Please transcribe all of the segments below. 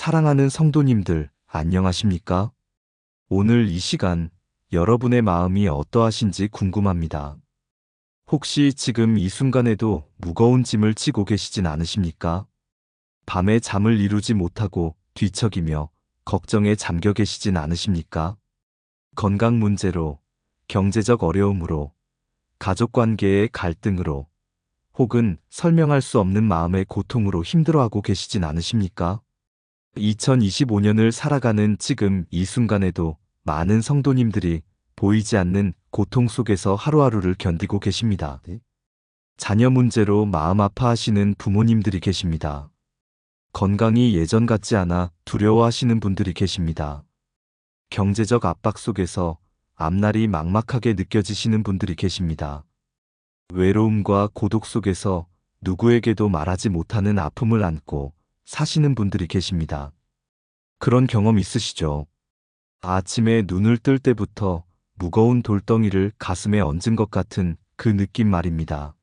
사랑하는 성도님들, 안녕하십니까? 오늘 이 시간 여러분의 마음이 어떠하신지 궁금합니다. 혹시 지금 이 순간에도 무거운 짐을 지고 계시진 않으십니까? 밤에 잠을 이루지 못하고 뒤척이며 걱정에 잠겨 계시진 않으십니까? 건강 문제로, 경제적 어려움으로, 가족 관계의 갈등으로, 혹은 설명할 수 없는 마음의 고통으로 힘들어하고 계시진 않으십니까? 2025년을 살아가는 지금 이 순간에도 많은 성도님들이 보이지 않는 고통 속에서 하루하루를 견디고 계십니다. 자녀 문제로 마음 아파하시는 부모님들이 계십니다. 건강이 예전 같지 않아 두려워하시는 분들이 계십니다. 경제적 압박 속에서 앞날이 막막하게 느껴지시는 분들이 계십니다. 외로움과 고독 속에서 누구에게도 말하지 못하는 아픔을 안고 사시는 분들이 계십니다. 그런 경험 있으시죠? 아침에 눈을 뜰 때부터 무거운 돌덩이를 가슴에 얹은 것 같은 그 느낌 말입니다.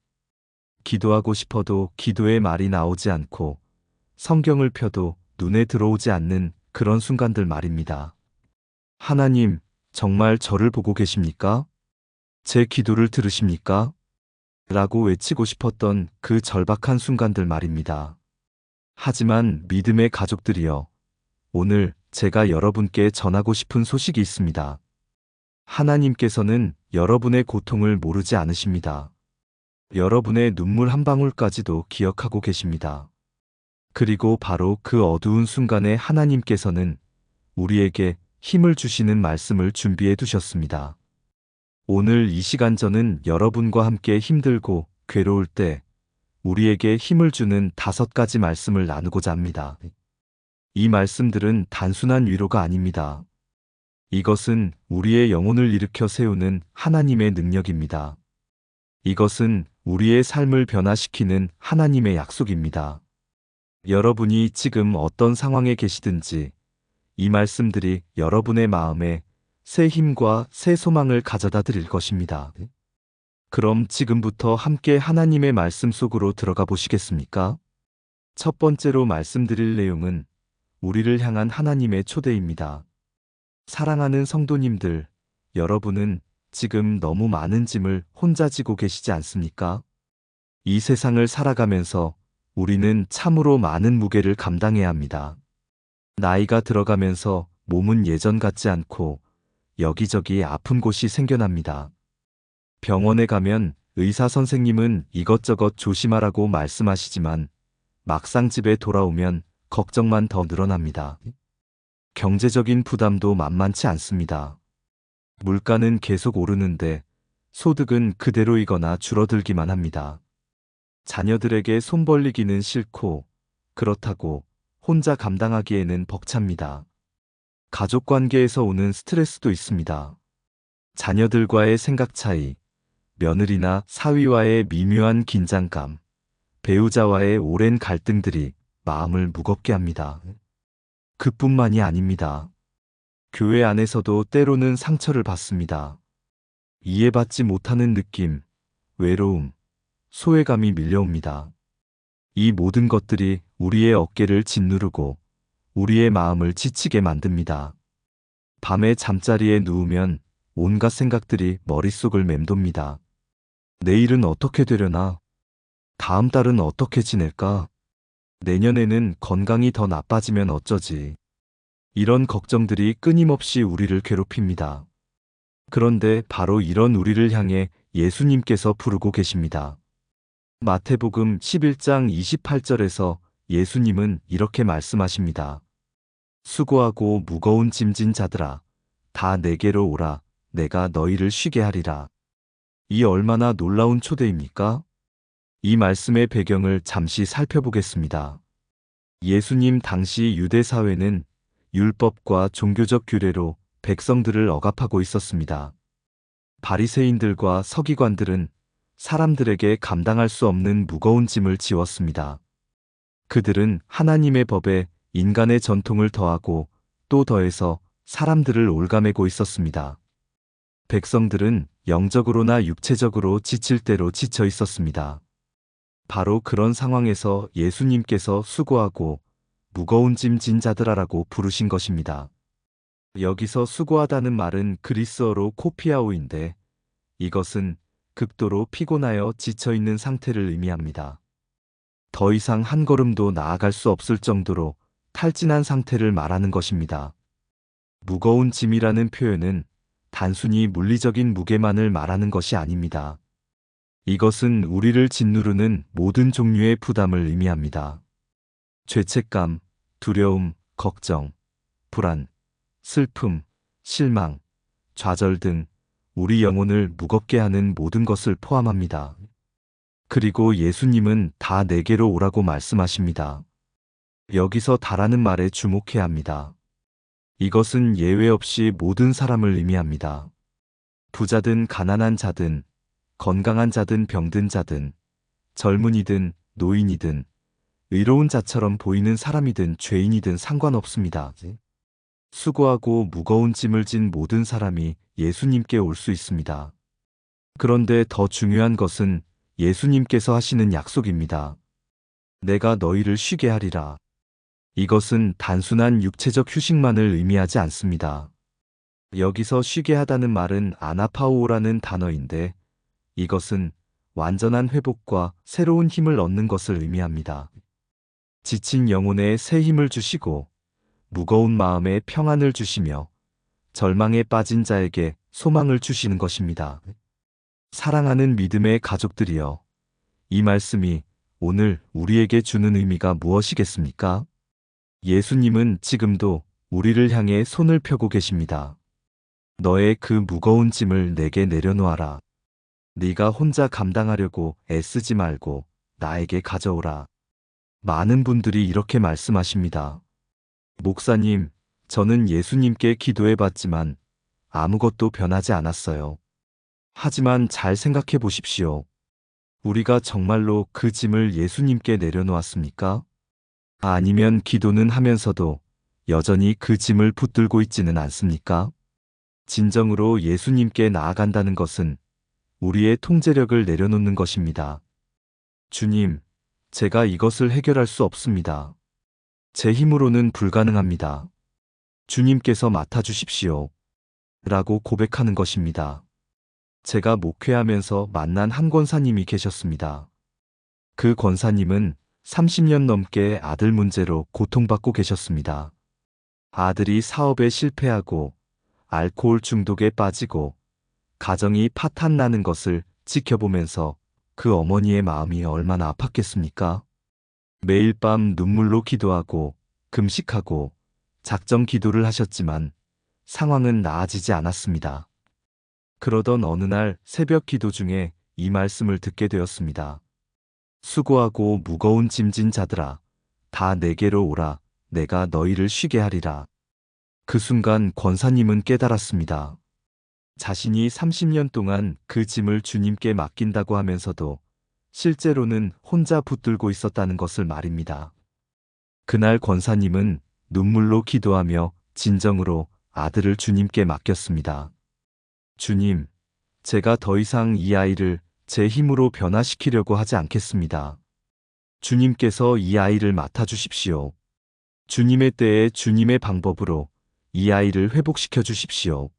기도하고 싶어도 기도의 말이 나오지 않고 성경을 펴도 눈에 들어오지 않는 그런 순간들 말입니다. 하나님, 정말 저를 보고 계십니까? 제 기도를 들으십니까? 라고 외치고 싶었던 그 절박한 순간들 말입니다. 하지만 믿음의 가족들이여, 오늘 제가 여러분께 전하고 싶은 소식이 있습니다. 하나님께서는 여러분의 고통을 모르지 않으십니다. 여러분의 눈물 한 방울까지도 기억하고 계십니다. 그리고 바로 그 어두운 순간에 하나님께서는 우리에게 힘을 주시는 말씀을 준비해 두셨습니다. 오늘 이 시간 저는 여러분과 함께 힘들고 괴로울 때 우리에게 힘을 주는 5가지 말씀을 나누고자 합니다. 이 말씀들은 단순한 위로가 아닙니다. 이것은 우리의 영혼을 일으켜 세우는 하나님의 능력입니다. 이것은 우리의 삶을 변화시키는 하나님의 약속입니다. 여러분이 지금 어떤 상황에 계시든지 이 말씀들이 여러분의 마음에 새 힘과 새 소망을 가져다 드릴 것입니다. 그럼 지금부터 함께 하나님의 말씀 속으로 들어가 보시겠습니까? 첫 번째로 말씀드릴 내용은 우리를 향한 하나님의 초대입니다. 사랑하는 성도님들, 여러분은 지금 너무 많은 짐을 혼자 지고 계시지 않습니까? 이 세상을 살아가면서 우리는 참으로 많은 무게를 감당해야 합니다. 나이가 들어가면서 몸은 예전 같지 않고 여기저기 아픈 곳이 생겨납니다. 병원에 가면 의사 선생님은 이것저것 조심하라고 말씀하시지만 막상 집에 돌아오면 걱정만 더 늘어납니다. 경제적인 부담도 만만치 않습니다. 물가는 계속 오르는데 소득은 그대로이거나 줄어들기만 합니다. 자녀들에게 손 벌리기는 싫고 그렇다고 혼자 감당하기에는 벅찹니다. 가족 관계에서 오는 스트레스도 있습니다. 자녀들과의 생각 차이, 며느리나 사위와의 미묘한 긴장감, 배우자와의 오랜 갈등들이 마음을 무겁게 합니다. 그뿐만이 아닙니다. 교회 안에서도 때로는 상처를 받습니다. 이해받지 못하는 느낌, 외로움, 소외감이 밀려옵니다. 이 모든 것들이 우리의 어깨를 짓누르고 우리의 마음을 지치게 만듭니다. 밤에 잠자리에 누우면 온갖 생각들이 머릿속을 맴돕니다. 내일은 어떻게 되려나? 다음 달은 어떻게 지낼까? 내년에는 건강이 더 나빠지면 어쩌지? 이런 걱정들이 끊임없이 우리를 괴롭힙니다. 그런데 바로 이런 우리를 향해 예수님께서 부르고 계십니다. 마태복음 11장 28절에서 예수님은 이렇게 말씀하십니다. 수고하고 무거운 짐진 자들아, 다 내게로 오라, 내가 너희를 쉬게 하리라. 이 얼마나 놀라운 초대입니까? 이 말씀의 배경을 잠시 살펴보겠습니다. 예수님 당시 유대 사회는 율법과 종교적 규례로 백성들을 억압하고 있었습니다. 바리새인들과 서기관들은 사람들에게 감당할 수 없는 무거운 짐을 지웠습니다. 그들은 하나님의 법에 인간의 전통을 더하고 또 더해서 사람들을 올가매고 있었습니다. 백성들은 영적으로나 육체적으로 지칠 대로 지쳐 있었습니다. 바로 그런 상황에서 예수님께서 수고하고 무거운 짐 진 자들아라고 부르신 것입니다. 여기서 수고하다는 말은 그리스어로 코피아오인데 이것은 극도로 피곤하여 지쳐있는 상태를 의미합니다. 더 이상 한 걸음도 나아갈 수 없을 정도로 탈진한 상태를 말하는 것입니다. 무거운 짐이라는 표현은 단순히 물리적인 무게만을 말하는 것이 아닙니다. 이것은 우리를 짓누르는 모든 종류의 부담을 의미합니다. 죄책감, 두려움, 걱정, 불안, 슬픔, 실망, 좌절 등 우리 영혼을 무겁게 하는 모든 것을 포함합니다. 그리고 예수님은 다 내게로 오라고 말씀하십니다. 여기서 다라는 말에 주목해야 합니다. 이것은 예외 없이 모든 사람을 의미합니다. 부자든 가난한 자든, 건강한 자든 병든 자든, 젊은이든 노인이든, 의로운 자처럼 보이는 사람이든 죄인이든 상관없습니다. 수고하고 무거운 짐을 진 모든 사람이 예수님께 올 수 있습니다. 그런데 더 중요한 것은 예수님께서 하시는 약속입니다. 내가 너희를 쉬게 하리라. 이것은 단순한 육체적 휴식만을 의미하지 않습니다. 여기서 쉬게 하다는 말은 아나파오라는 단어인데 이것은 완전한 회복과 새로운 힘을 얻는 것을 의미합니다. 지친 영혼에 새 힘을 주시고 무거운 마음에 평안을 주시며 절망에 빠진 자에게 소망을 주시는 것입니다. 사랑하는 믿음의 가족들이여, 이 말씀이 오늘 우리에게 주는 의미가 무엇이겠습니까? 예수님은 지금도 우리를 향해 손을 펴고 계십니다. 너의 그 무거운 짐을 내게 내려놓아라. 네가 혼자 감당하려고 애쓰지 말고 나에게 가져오라. 많은 분들이 이렇게 말씀하십니다. 목사님, 저는 예수님께 기도해봤지만 아무것도 변하지 않았어요. 하지만 잘 생각해 보십시오. 우리가 정말로 그 짐을 예수님께 내려놓았습니까? 아니면 기도는 하면서도 여전히 그 짐을 붙들고 있지는 않습니까? 진정으로 예수님께 나아간다는 것은 우리의 통제력을 내려놓는 것입니다. 주님, 제가 이것을 해결할 수 없습니다. 제 힘으로는 불가능합니다. 주님께서 맡아주십시오. 라고 고백하는 것입니다. 제가 목회하면서 만난 한 권사님이 계셨습니다. 그 권사님은 30년 넘게 아들 문제로 고통받고 계셨습니다. 아들이 사업에 실패하고 알코올 중독에 빠지고 가정이 파탄나는 것을 지켜보면서 그 어머니의 마음이 얼마나 아팠겠습니까? 매일 밤 눈물로 기도하고 금식하고 작정 기도를 하셨지만 상황은 나아지지 않았습니다. 그러던 어느 날 새벽 기도 중에 이 말씀을 듣게 되었습니다. 수고하고 무거운 짐진 자들아, 다 내게로 오라. 내가 너희를 쉬게 하리라. 그 순간 권사님은 깨달았습니다. 자신이 30년 동안 그 짐을 주님께 맡긴다고 하면서도 실제로는 혼자 붙들고 있었다는 것을 말입니다. 그날 권사님은 눈물로 기도하며 진정으로 아들을 주님께 맡겼습니다. 주님, 제가 더 이상 이 아이를 제 힘으로 변화시키려고 하지 않겠습니다. 주님께서 이 아이를 맡아주십시오. 주님의 때에 주님의 방법으로 이 아이를 회복시켜 주십시오.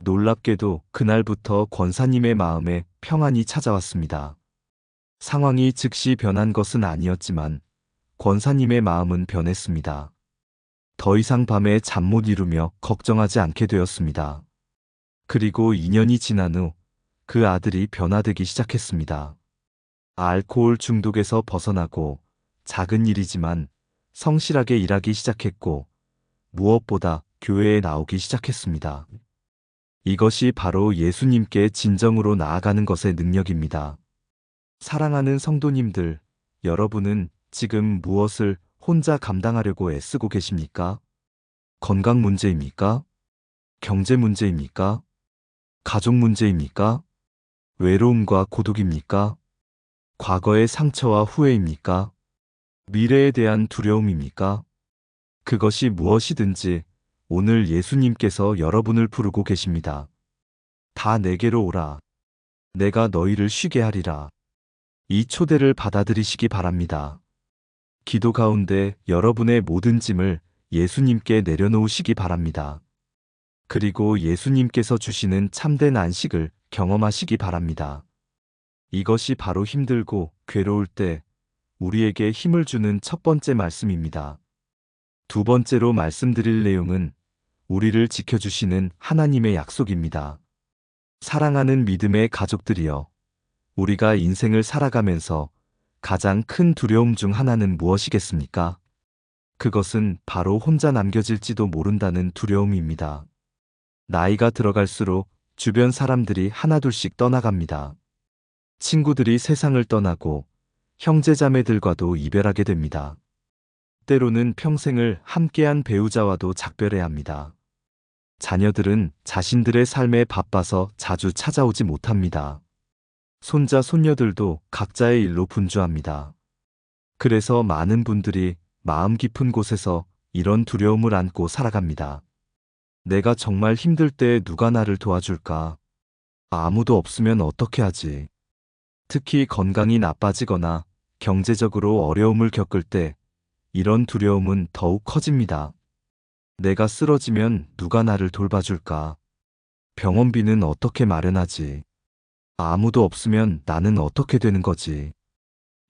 놀랍게도 그날부터 권사님의 마음에 평안이 찾아왔습니다. 상황이 즉시 변한 것은 아니었지만 권사님의 마음은 변했습니다. 더 이상 밤에 잠 못 이루며 걱정하지 않게 되었습니다. 그리고 2년이 지난 후 그 아들이 변화되기 시작했습니다. 알코올 중독에서 벗어나고 작은 일이지만 성실하게 일하기 시작했고 무엇보다 교회에 나오기 시작했습니다. 이것이 바로 예수님께 진정으로 나아가는 것의 능력입니다. 사랑하는 성도님들, 여러분은 지금 무엇을 혼자 감당하려고 애쓰고 계십니까? 건강 문제입니까? 경제 문제입니까? 가족 문제입니까? 외로움과 고독입니까? 과거의 상처와 후회입니까? 미래에 대한 두려움입니까? 그것이 무엇이든지 오늘 예수님께서 여러분을 부르고 계십니다. 다 내게로 오라. 내가 너희를 쉬게 하리라. 이 초대를 받아들이시기 바랍니다. 기도 가운데 여러분의 모든 짐을 예수님께 내려놓으시기 바랍니다. 그리고 예수님께서 주시는 참된 안식을 경험하시기 바랍니다. 이것이 바로 힘들고 괴로울 때 우리에게 힘을 주는 첫 번째 말씀입니다. 두 번째로 말씀드릴 내용은 우리를 지켜주시는 하나님의 약속입니다. 사랑하는 믿음의 가족들이여, 우리가 인생을 살아가면서 가장 큰 두려움 중 하나는 무엇이겠습니까? 그것은 바로 혼자 남겨질지도 모른다는 두려움입니다. 나이가 들어갈수록 주변 사람들이 하나둘씩 떠나갑니다. 친구들이 세상을 떠나고 형제자매들과도 이별하게 됩니다. 때로는 평생을 함께한 배우자와도 작별해야 합니다. 자녀들은 자신들의 삶에 바빠서 자주 찾아오지 못합니다. 손자, 손녀들도 각자의 일로 분주합니다. 그래서 많은 분들이 마음 깊은 곳에서 이런 두려움을 안고 살아갑니다. 내가 정말 힘들 때 누가 나를 도와줄까? 아무도 없으면 어떻게 하지? 특히 건강이 나빠지거나 경제적으로 어려움을 겪을 때 이런 두려움은 더욱 커집니다. 내가 쓰러지면 누가 나를 돌봐줄까? 병원비는 어떻게 마련하지? 아무도 없으면 나는 어떻게 되는 거지?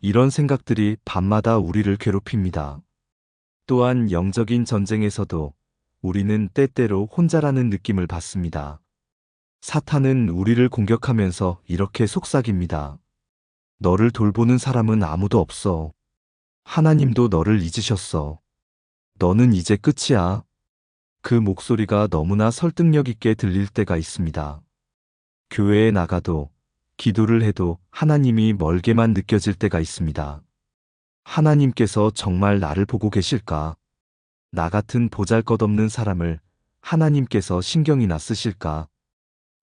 이런 생각들이 밤마다 우리를 괴롭힙니다. 또한 영적인 전쟁에서도 우리는 때때로 혼자라는 느낌을 받습니다. 사탄은 우리를 공격하면서 이렇게 속삭입니다. 너를 돌보는 사람은 아무도 없어. 하나님도 너를 잊으셨어. 너는 이제 끝이야. 그 목소리가 너무나 설득력 있게 들릴 때가 있습니다. 교회에 나가도 기도를 해도 하나님이 멀게만 느껴질 때가 있습니다. 하나님께서 정말 나를 보고 계실까? 나 같은 보잘것없는 사람을 하나님께서 신경이나 쓰실까?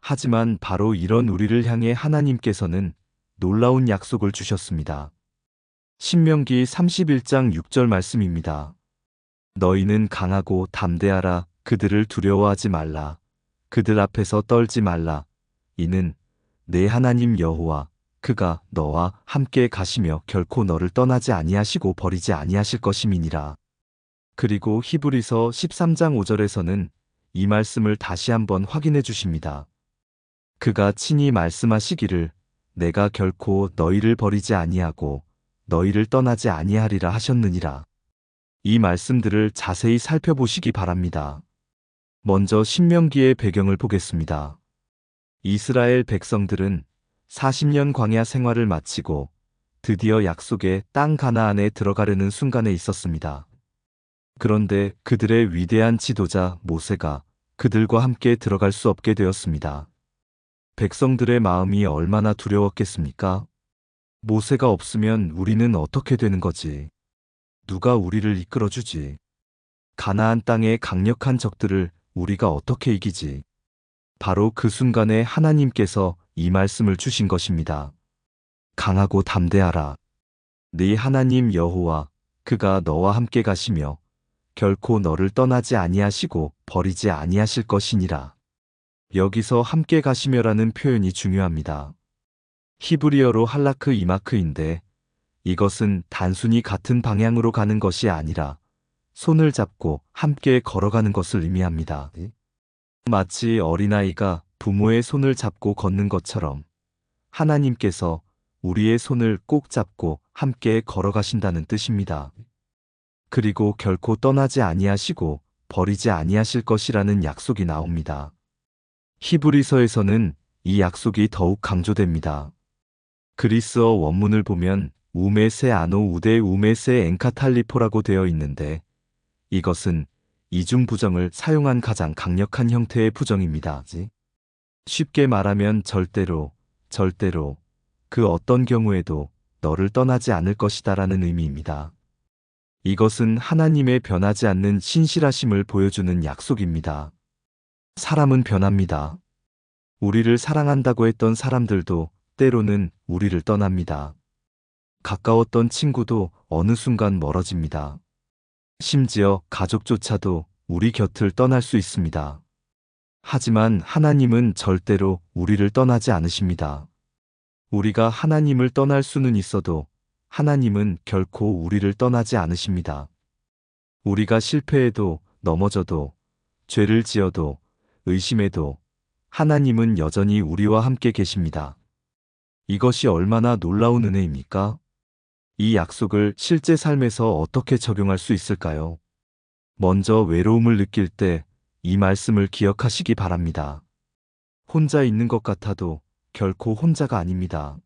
하지만 바로 이런 우리를 향해 하나님께서는 놀라운 약속을 주셨습니다. 신명기 31장 6절 말씀입니다. 너희는 강하고 담대하라. 그들을 두려워하지 말라. 그들 앞에서 떨지 말라. 이는 내 하나님 여호와 그가 너와 함께 가시며 결코 너를 떠나지 아니하시고 버리지 아니하실 것임이니라. 그리고 히브리서 13장 5절에서는 이 말씀을 다시 한번 확인해 주십니다. 그가 친히 말씀하시기를 내가 결코 너희를 버리지 아니하고 너희를 떠나지 아니하리라 하셨느니라. 이 말씀들을 자세히 살펴보시기 바랍니다. 먼저 신명기의 배경을 보겠습니다. 이스라엘 백성들은 40년 광야 생활을 마치고 드디어 약속의 땅 가나안에 들어가려는 순간에 있었습니다. 그런데 그들의 위대한 지도자 모세가 그들과 함께 들어갈 수 없게 되었습니다. 백성들의 마음이 얼마나 두려웠겠습니까? 모세가 없으면 우리는 어떻게 되는 거지? 누가 우리를 이끌어주지? 가나안 땅의 강력한 적들을 우리가 어떻게 이기지? 바로 그 순간에 하나님께서 이 말씀을 주신 것입니다. 강하고 담대하라. 네 하나님 여호와 그가 너와 함께 가시며 결코 너를 떠나지 아니하시고 버리지 아니하실 것이니라. 여기서 함께 가시며라는 표현이 중요합니다. 히브리어로 할라크 이마크인데 이것은 단순히 같은 방향으로 가는 것이 아니라 손을 잡고 함께 걸어가는 것을 의미합니다. 마치 어린아이가 부모의 손을 잡고 걷는 것처럼 하나님께서 우리의 손을 꼭 잡고 함께 걸어가신다는 뜻입니다. 그리고 결코 떠나지 아니하시고 버리지 아니하실 것이라는 약속이 나옵니다. 히브리서에서는 이 약속이 더욱 강조됩니다. 그리스어 원문을 보면 우메세 아노 우데 우메세 엔카탈리포라고 되어 있는데 이것은 이중 부정을 사용한 가장 강력한 형태의 부정입니다. 쉽게 말하면 절대로 그 어떤 경우에도 너를 떠나지 않을 것이다라는 의미입니다. 이것은 하나님의 변하지 않는 신실하심을 보여주는 약속입니다. 사람은 변합니다. 우리를 사랑한다고 했던 사람들도 때로는 우리를 떠납니다. 가까웠던 친구도 어느 순간 멀어집니다. 심지어 가족조차도 우리 곁을 떠날 수 있습니다. 하지만 하나님은 절대로 우리를 떠나지 않으십니다. 우리가 하나님을 떠날 수는 있어도 하나님은 결코 우리를 떠나지 않으십니다. 우리가 실패해도 넘어져도 죄를 지어도 의심해도 하나님은 여전히 우리와 함께 계십니다. 이것이 얼마나 놀라운 은혜입니까? 이 약속을 실제 삶에서 어떻게 적용할 수 있을까요? 먼저 외로움을 느낄 때 이 말씀을 기억하시기 바랍니다. 혼자 있는 것 같아도 결코 혼자가 아닙니다.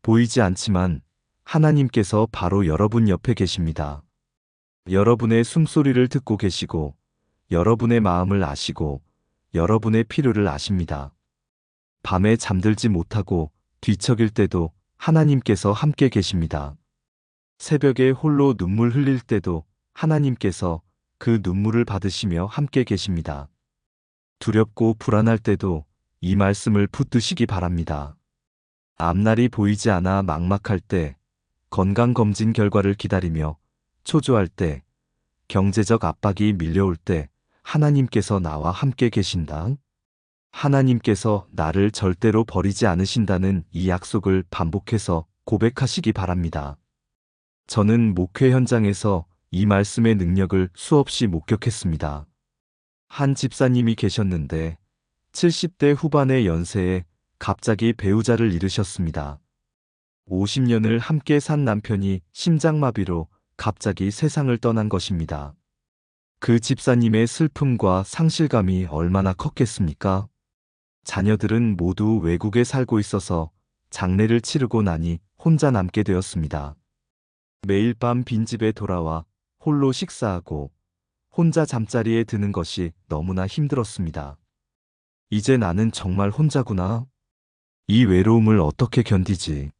보이지 않지만 하나님께서 바로 여러분 옆에 계십니다. 여러분의 숨소리를 듣고 계시고 여러분의 마음을 아시고 여러분의 필요를 아십니다. 밤에 잠들지 못하고 뒤척일 때도 하나님께서 함께 계십니다. 새벽에 홀로 눈물 흘릴 때도 하나님께서 그 눈물을 받으시며 함께 계십니다. 두렵고 불안할 때도 이 말씀을 붙드시기 바랍니다. 앞날이 보이지 않아 막막할 때, 건강검진 결과를 기다리며 초조할 때, 경제적 압박이 밀려올 때 하나님께서 나와 함께 계신다. 하나님께서 나를 절대로 버리지 않으신다는 이 약속을 반복해서 고백하시기 바랍니다. 저는 목회 현장에서 이 말씀의 능력을 수없이 목격했습니다. 한 집사님이 계셨는데 70대 후반의 연세에 갑자기 배우자를 잃으셨습니다. 50년을 함께 산 남편이 심장마비로 갑자기 세상을 떠난 것입니다. 그 집사님의 슬픔과 상실감이 얼마나 컸겠습니까? 자녀들은 모두 외국에 살고 있어서 장례를 치르고 나니 혼자 남게 되었습니다. 매일 밤 빈집에 돌아와 홀로 식사하고 혼자 잠자리에 드는 것이 너무나 힘들었습니다. 이제 나는 정말 혼자구나. 이 외로움을 어떻게 견디지?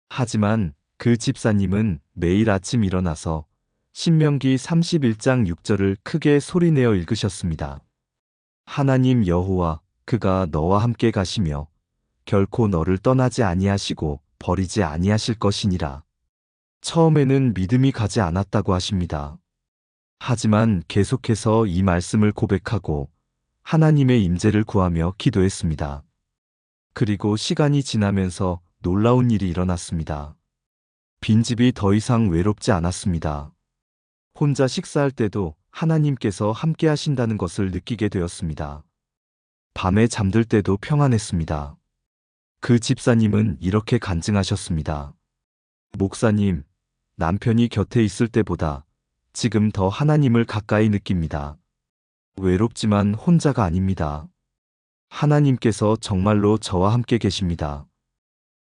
하지만 그 집사님은 매일 아침 일어나서 신명기 31장 6절을 크게 소리내어 읽으셨습니다. 하나님 여호와 그가 너와 함께 가시며 결코 너를 떠나지 아니하시고 버리지 아니하실 것이니라. 처음에는 믿음이 가지 않았다고 하십니다. 하지만 계속해서 이 말씀을 고백하고 하나님의 임재를 구하며 기도했습니다. 그리고 시간이 지나면서 놀라운 일이 일어났습니다. 빈집이 더 이상 외롭지 않았습니다. 혼자 식사할 때도 하나님께서 함께 하신다는 것을 느끼게 되었습니다. 밤에 잠들 때도 평안했습니다. 그 집사님은 이렇게 간증하셨습니다. 목사님, 남편이 곁에 있을 때보다 지금 더 하나님을 가까이 느낍니다. 외롭지만 혼자가 아닙니다. 하나님께서 정말로 저와 함께 계십니다.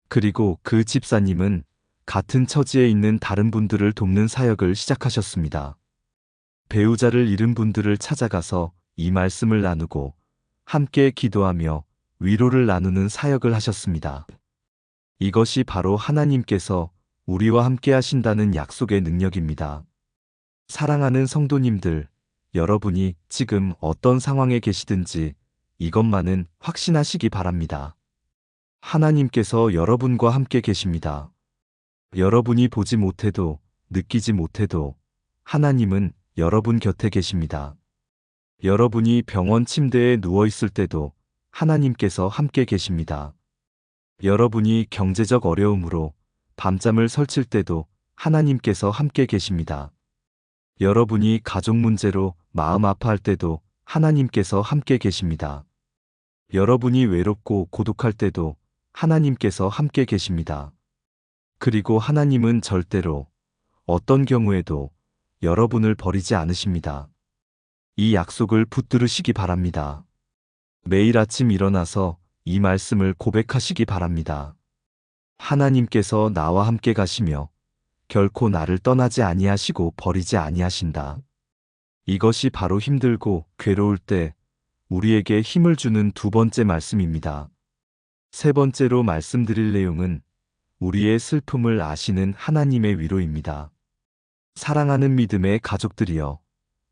그리고 그 집사님은 같은 처지에 있는 다른 분들을 돕는 사역을 시작하셨습니다. 배우자를 잃은 분들을 찾아가서 이 말씀을 나누고 함께 기도하며 위로를 나누는 사역을 하셨습니다. 이것이 바로 하나님께서 우리와 함께 하신다는 약속의 능력입니다. 사랑하는 성도님들, 여러분이 지금 어떤 상황에 계시든지 이것만은 확신하시기 바랍니다. 하나님께서 여러분과 함께 계십니다. 여러분이 보지 못해도 느끼지 못해도 하나님은 여러분 곁에 계십니다. 여러분이 병원 침대에 누워 있을 때도 하나님께서 함께 계십니다. 여러분이 경제적 어려움으로 밤잠을 설칠 때도 하나님께서 함께 계십니다. 여러분이 가족 문제로 마음 아파할 때도 하나님께서 함께 계십니다. 여러분이 외롭고 고독할 때도 하나님께서 함께 계십니다. 그리고 하나님은 절대로 어떤 경우에도 여러분을 버리지 않으십니다. 이 약속을 붙들으시기 바랍니다. 매일 아침 일어나서 이 말씀을 고백하시기 바랍니다. 하나님께서 나와 함께 가시며 결코 나를 떠나지 아니하시고 버리지 아니하신다. 이것이 바로 힘들고 괴로울 때 우리에게 힘을 주는 두 번째 말씀입니다. 세 번째로 말씀드릴 내용은 우리의 슬픔을 아시는 하나님의 위로입니다. 사랑하는 믿음의 가족들이여,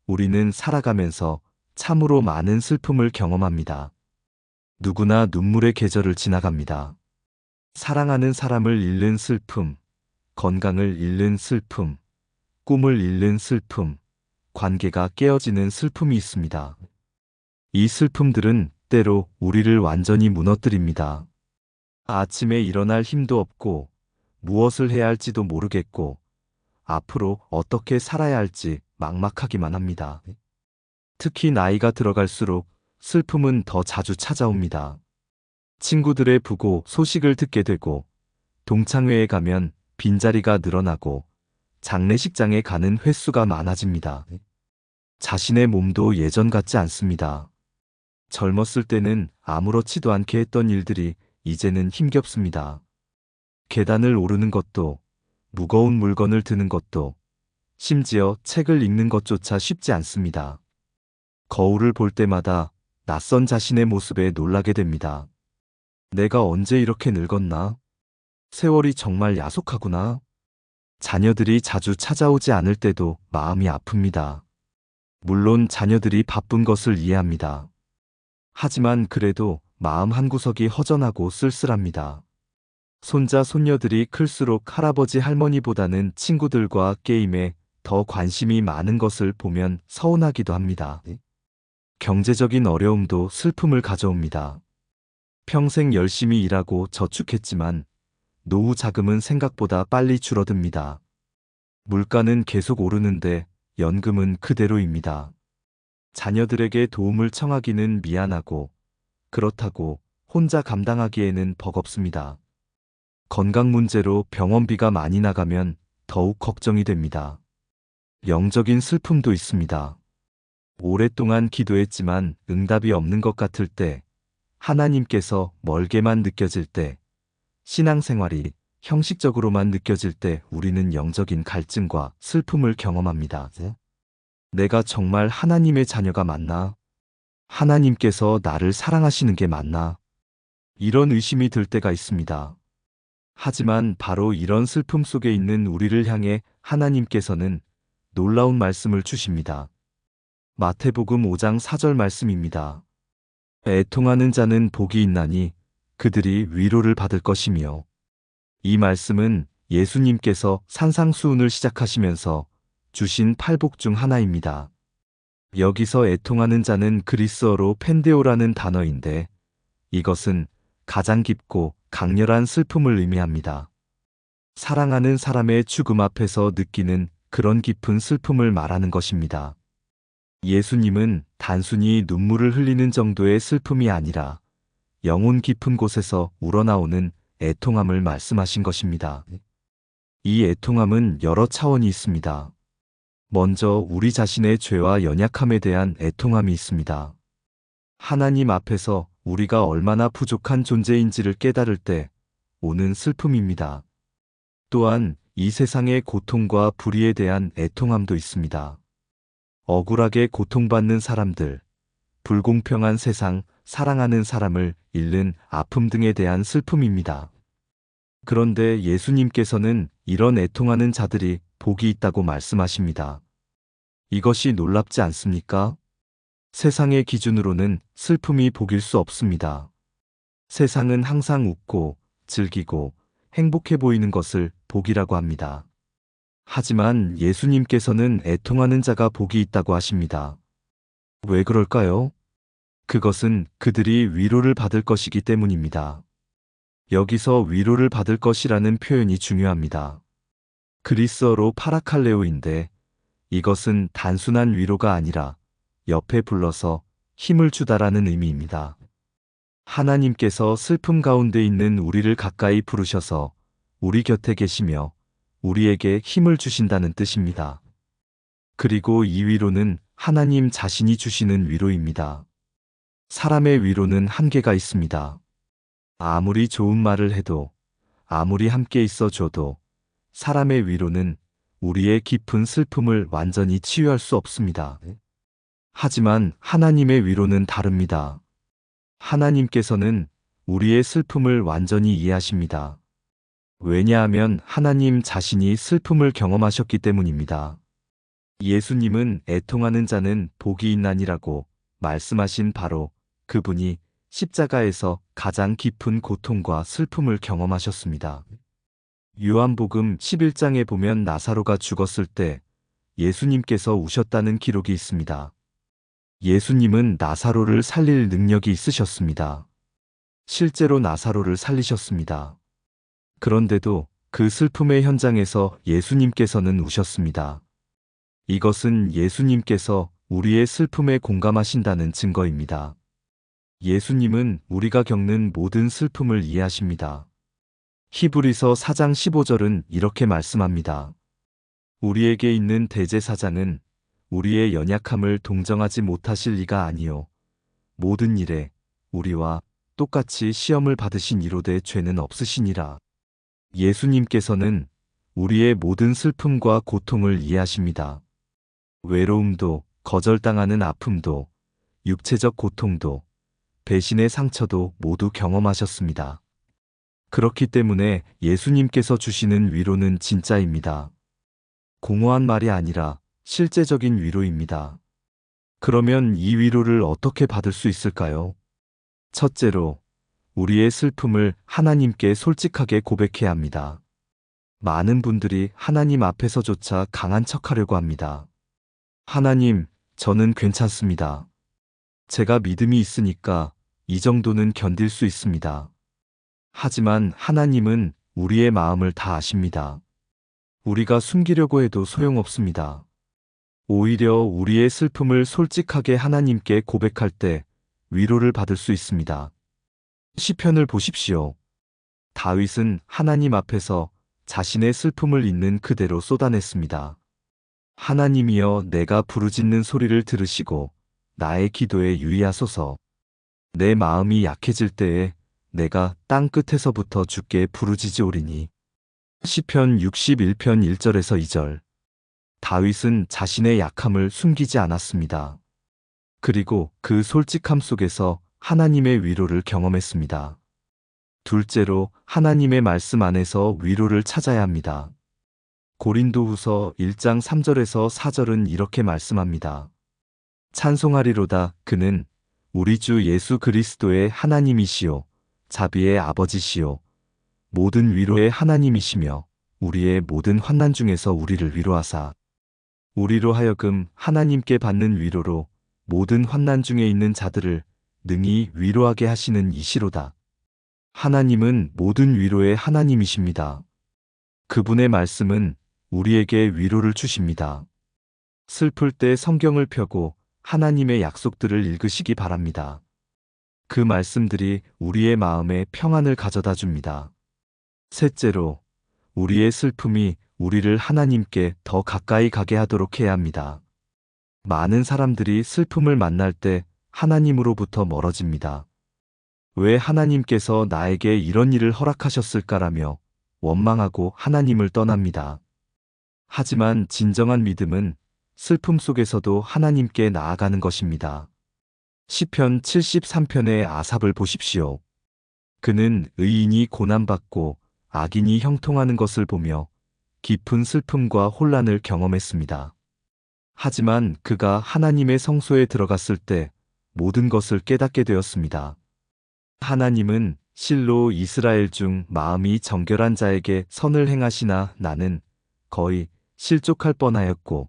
우리는 살아가면서 참으로 많은 슬픔을 경험합니다. 누구나 눈물의 계절을 지나갑니다. 사랑하는 사람을 잃는 슬픔, 건강을 잃는 슬픔, 꿈을 잃는 슬픔, 관계가 깨어지는 슬픔이 있습니다. 이 슬픔들은 때로 우리를 완전히 무너뜨립니다. 아침에 일어날 힘도 없고 무엇을 해야 할지도 모르겠고 앞으로 어떻게 살아야 할지 막막하기만 합니다. 특히 나이가 들어갈수록 슬픔은 더 자주 찾아옵니다. 친구들의 부고 소식을 듣게 되고 동창회에 가면 빈자리가 늘어나고 장례식장에 가는 횟수가 많아집니다. 자신의 몸도 예전 같지 않습니다. 젊었을 때는 아무렇지도 않게 했던 일들이 이제는 힘겹습니다. 계단을 오르는 것도, 무거운 물건을 드는 것도, 심지어 책을 읽는 것조차 쉽지 않습니다. 거울을 볼 때마다 낯선 자신의 모습에 놀라게 됩니다. 내가 언제 이렇게 늙었나? 세월이 정말 야속하구나. 자녀들이 자주 찾아오지 않을 때도 마음이 아픕니다. 물론 자녀들이 바쁜 것을 이해합니다. 하지만 그래도 마음 한구석이 허전하고 쓸쓸합니다. 손자, 손녀들이 클수록 할아버지, 할머니보다는 친구들과 게임에 더 관심이 많은 것을 보면 서운하기도 합니다. 경제적인 어려움도 슬픔을 가져옵니다. 평생 열심히 일하고 저축했지만 노후 자금은 생각보다 빨리 줄어듭니다. 물가는 계속 오르는데 연금은 그대로입니다. 자녀들에게 도움을 청하기는 미안하고 그렇다고 혼자 감당하기에는 버겁습니다. 건강 문제로 병원비가 많이 나가면 더욱 걱정이 됩니다. 영적인 슬픔도 있습니다. 오랫동안 기도했지만 응답이 없는 것 같을 때, 하나님께서 멀게만 느껴질 때, 신앙생활이 형식적으로만 느껴질 때 우리는 영적인 갈증과 슬픔을 경험합니다. 내가 정말 하나님의 자녀가 맞나? 하나님께서 나를 사랑하시는 게 맞나? 이런 의심이 들 때가 있습니다. 하지만 바로 이런 슬픔 속에 있는 우리를 향해 하나님께서는 놀라운 말씀을 주십니다. 마태복음 5장 4절 말씀입니다. 애통하는 자는 복이 있나니 그들이 위로를 받을 것이며. 이 말씀은 예수님께서 산상수훈을 시작하시면서 주신 팔복 중 하나입니다. 여기서 애통하는 자는 그리스어로 펜데오라는 단어인데 이것은 가장 깊고 강렬한 슬픔을 의미합니다. 사랑하는 사람의 죽음 앞에서 느끼는 그런 깊은 슬픔을 말하는 것입니다. 예수님은 단순히 눈물을 흘리는 정도의 슬픔이 아니라 영혼 깊은 곳에서 우러나오는 애통함을 말씀하신 것입니다. 이 애통함은 여러 차원이 있습니다. 먼저 우리 자신의 죄와 연약함에 대한 애통함이 있습니다. 하나님 앞에서 우리가 얼마나 부족한 존재인지를 깨달을 때 오는 슬픔입니다. 또한 이 세상의 고통과 불의에 대한 애통함도 있습니다. 억울하게 고통받는 사람들, 불공평한 세상, 사랑하는 사람을 잃는 아픔 등에 대한 슬픔입니다. 그런데 예수님께서는 이런 애통하는 자들이 복이 있다고 말씀하십니다. 이것이 놀랍지 않습니까? 세상의 기준으로는 슬픔이 복일 수 없습니다. 세상은 항상 웃고 즐기고 행복해 보이는 것을 복이라고 합니다. 하지만 예수님께서는 애통하는 자가 복이 있다고 하십니다. 왜 그럴까요? 그것은 그들이 위로를 받을 것이기 때문입니다. 여기서 위로를 받을 것이라는 표현이 중요합니다. 그리스어로 파라칼레오인데 이것은 단순한 위로가 아니라 옆에 불러서 힘을 주다라는 의미입니다. 하나님께서 슬픔 가운데 있는 우리를 가까이 부르셔서 우리 곁에 계시며 우리에게 힘을 주신다는 뜻입니다. 그리고 이 위로는 하나님 자신이 주시는 위로입니다. 사람의 위로는 한계가 있습니다. 아무리 좋은 말을 해도, 아무리 함께 있어 줘도 사람의 위로는 우리의 깊은 슬픔을 완전히 치유할 수 없습니다. 하지만 하나님의 위로는 다릅니다. 하나님께서는 우리의 슬픔을 완전히 이해하십니다. 왜냐하면 하나님 자신이 슬픔을 경험하셨기 때문입니다. 예수님은 애통하는 자는 복이 있나니라고 말씀하신 바로 그분이 십자가에서 가장 깊은 고통과 슬픔을 경험하셨습니다. 요한복음 11장에 보면 나사로가 죽었을 때 예수님께서 우셨다는 기록이 있습니다. 예수님은 나사로를 살릴 능력이 있으셨습니다. 실제로 나사로를 살리셨습니다. 그런데도 그 슬픔의 현장에서 예수님께서는 우셨습니다. 이것은 예수님께서 우리의 슬픔에 공감하신다는 증거입니다. 예수님은 우리가 겪는 모든 슬픔을 이해하십니다. 히브리서 4장 15절은 이렇게 말씀합니다. 우리에게 있는 대제사장은 우리의 연약함을 동정하지 못하실 리가 아니요 모든 일에 우리와 똑같이 시험을 받으신 이로되 죄는 없으시니라. 예수님께서는 우리의 모든 슬픔과 고통을 이해하십니다. 외로움도, 거절당하는 아픔도, 육체적 고통도, 배신의 상처도 모두 경험하셨습니다. 그렇기 때문에 예수님께서 주시는 위로는 진짜입니다. 공허한 말이 아니라 실제적인 위로입니다. 그러면 이 위로를 어떻게 받을 수 있을까요? 첫째로, 우리의 슬픔을 하나님께 솔직하게 고백해야 합니다. 많은 분들이 하나님 앞에서조차 강한 척하려고 합니다. 하나님, 저는 괜찮습니다. 제가 믿음이 있으니까 이 정도는 견딜 수 있습니다. 하지만 하나님은 우리의 마음을 다 아십니다. 우리가 숨기려고 해도 소용없습니다. 오히려 우리의 슬픔을 솔직하게 하나님께 고백할 때 위로를 받을 수 있습니다. 시편을 보십시오. 다윗은 하나님 앞에서 자신의 슬픔을 있는 그대로 쏟아냈습니다. 하나님이여 내가 부르짖는 소리를 들으시고 나의 기도에 유의하소서. 내 마음이 약해질 때에 내가 땅 끝에서부터 주께 부르짖으오리니. 시편 61편 1절에서 2절. 다윗은 자신의 약함을 숨기지 않았습니다. 그리고 그 솔직함 속에서 하나님의 위로를 경험했습니다. 둘째로 하나님의 말씀 안에서 위로를 찾아야 합니다. 고린도후서 1장 3절에서 4절은 이렇게 말씀합니다. 찬송하리로다 그는 우리 주 예수 그리스도의 하나님이시요 자비의 아버지시요 모든 위로의 하나님이시며 우리의 모든 환난 중에서 우리를 위로하사 우리로 하여금 하나님께 받는 위로로 모든 환난 중에 있는 자들을 능히 위로하게 하시는 이시로다. 하나님은 모든 위로의 하나님이십니다. 그분의 말씀은 우리에게 위로를 주십니다. 슬플 때 성경을 펴고 하나님의 약속들을 읽으시기 바랍니다. 그 말씀들이 우리의 마음에 평안을 가져다 줍니다. 셋째로, 우리의 슬픔이 우리를 하나님께 더 가까이 가게 하도록 해야 합니다. 많은 사람들이 슬픔을 만날 때 하나님으로부터 멀어집니다. 왜 하나님께서 나에게 이런 일을 허락하셨을까라며 원망하고 하나님을 떠납니다. 하지만 진정한 믿음은 슬픔 속에서도 하나님께 나아가는 것입니다. 시편 73편의 아삽을 보십시오. 그는 의인이 고난받고 악인이 형통하는 것을 보며 깊은 슬픔과 혼란을 경험했습니다. 하지만 그가 하나님의 성소에 들어갔을 때 모든 것을 깨닫게 되었습니다. 하나님은 실로 이스라엘 중 마음이 정결한 자에게 선을 행하시나 나는 거의 실족할 뻔하였고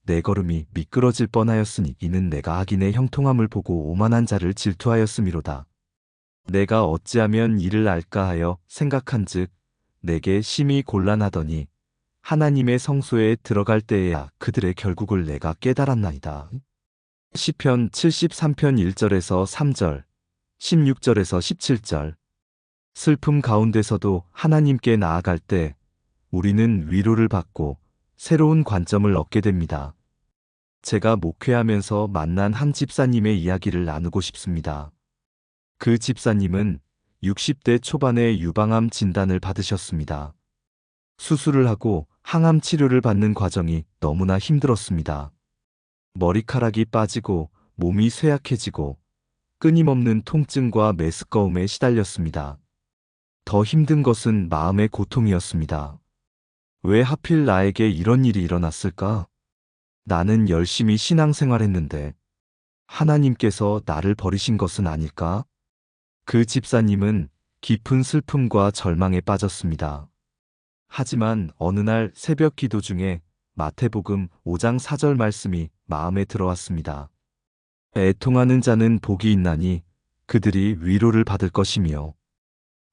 내 걸음이 미끄러질 뻔하였으니 이는 내가 악인의 형통함을 보고 오만한 자를 질투하였음이로다. 내가 어찌하면 이를 알까 하여 생각한즉 내게 심히 곤란하더니 하나님의 성소에 들어갈 때에야 그들의 결국을 내가 깨달았나이다. 시편 73편 1절에서 3절, 16절에서 17절. 슬픔 가운데서도 하나님께 나아갈 때 우리는 위로를 받고 새로운 관점을 얻게 됩니다. 제가 목회하면서 만난 한 집사님의 이야기를 나누고 싶습니다. 그 집사님은 60대 초반에 유방암 진단을 받으셨습니다. 수술을 하고 항암 치료를 받는 과정이 너무나 힘들었습니다. 머리카락이 빠지고 몸이 쇠약해지고 끊임없는 통증과 메스꺼움에 시달렸습니다. 더 힘든 것은 마음의 고통이었습니다. 왜 하필 나에게 이런 일이 일어났을까? 나는 열심히 신앙생활했는데 하나님께서 나를 버리신 것은 아닐까? 그 집사님은 깊은 슬픔과 절망에 빠졌습니다. 하지만 어느 날 새벽 기도 중에 마태복음 5장 4절 말씀이 마음에 들어왔습니다. 애통하는 자는 복이 있나니 그들이 위로를 받을 것이며.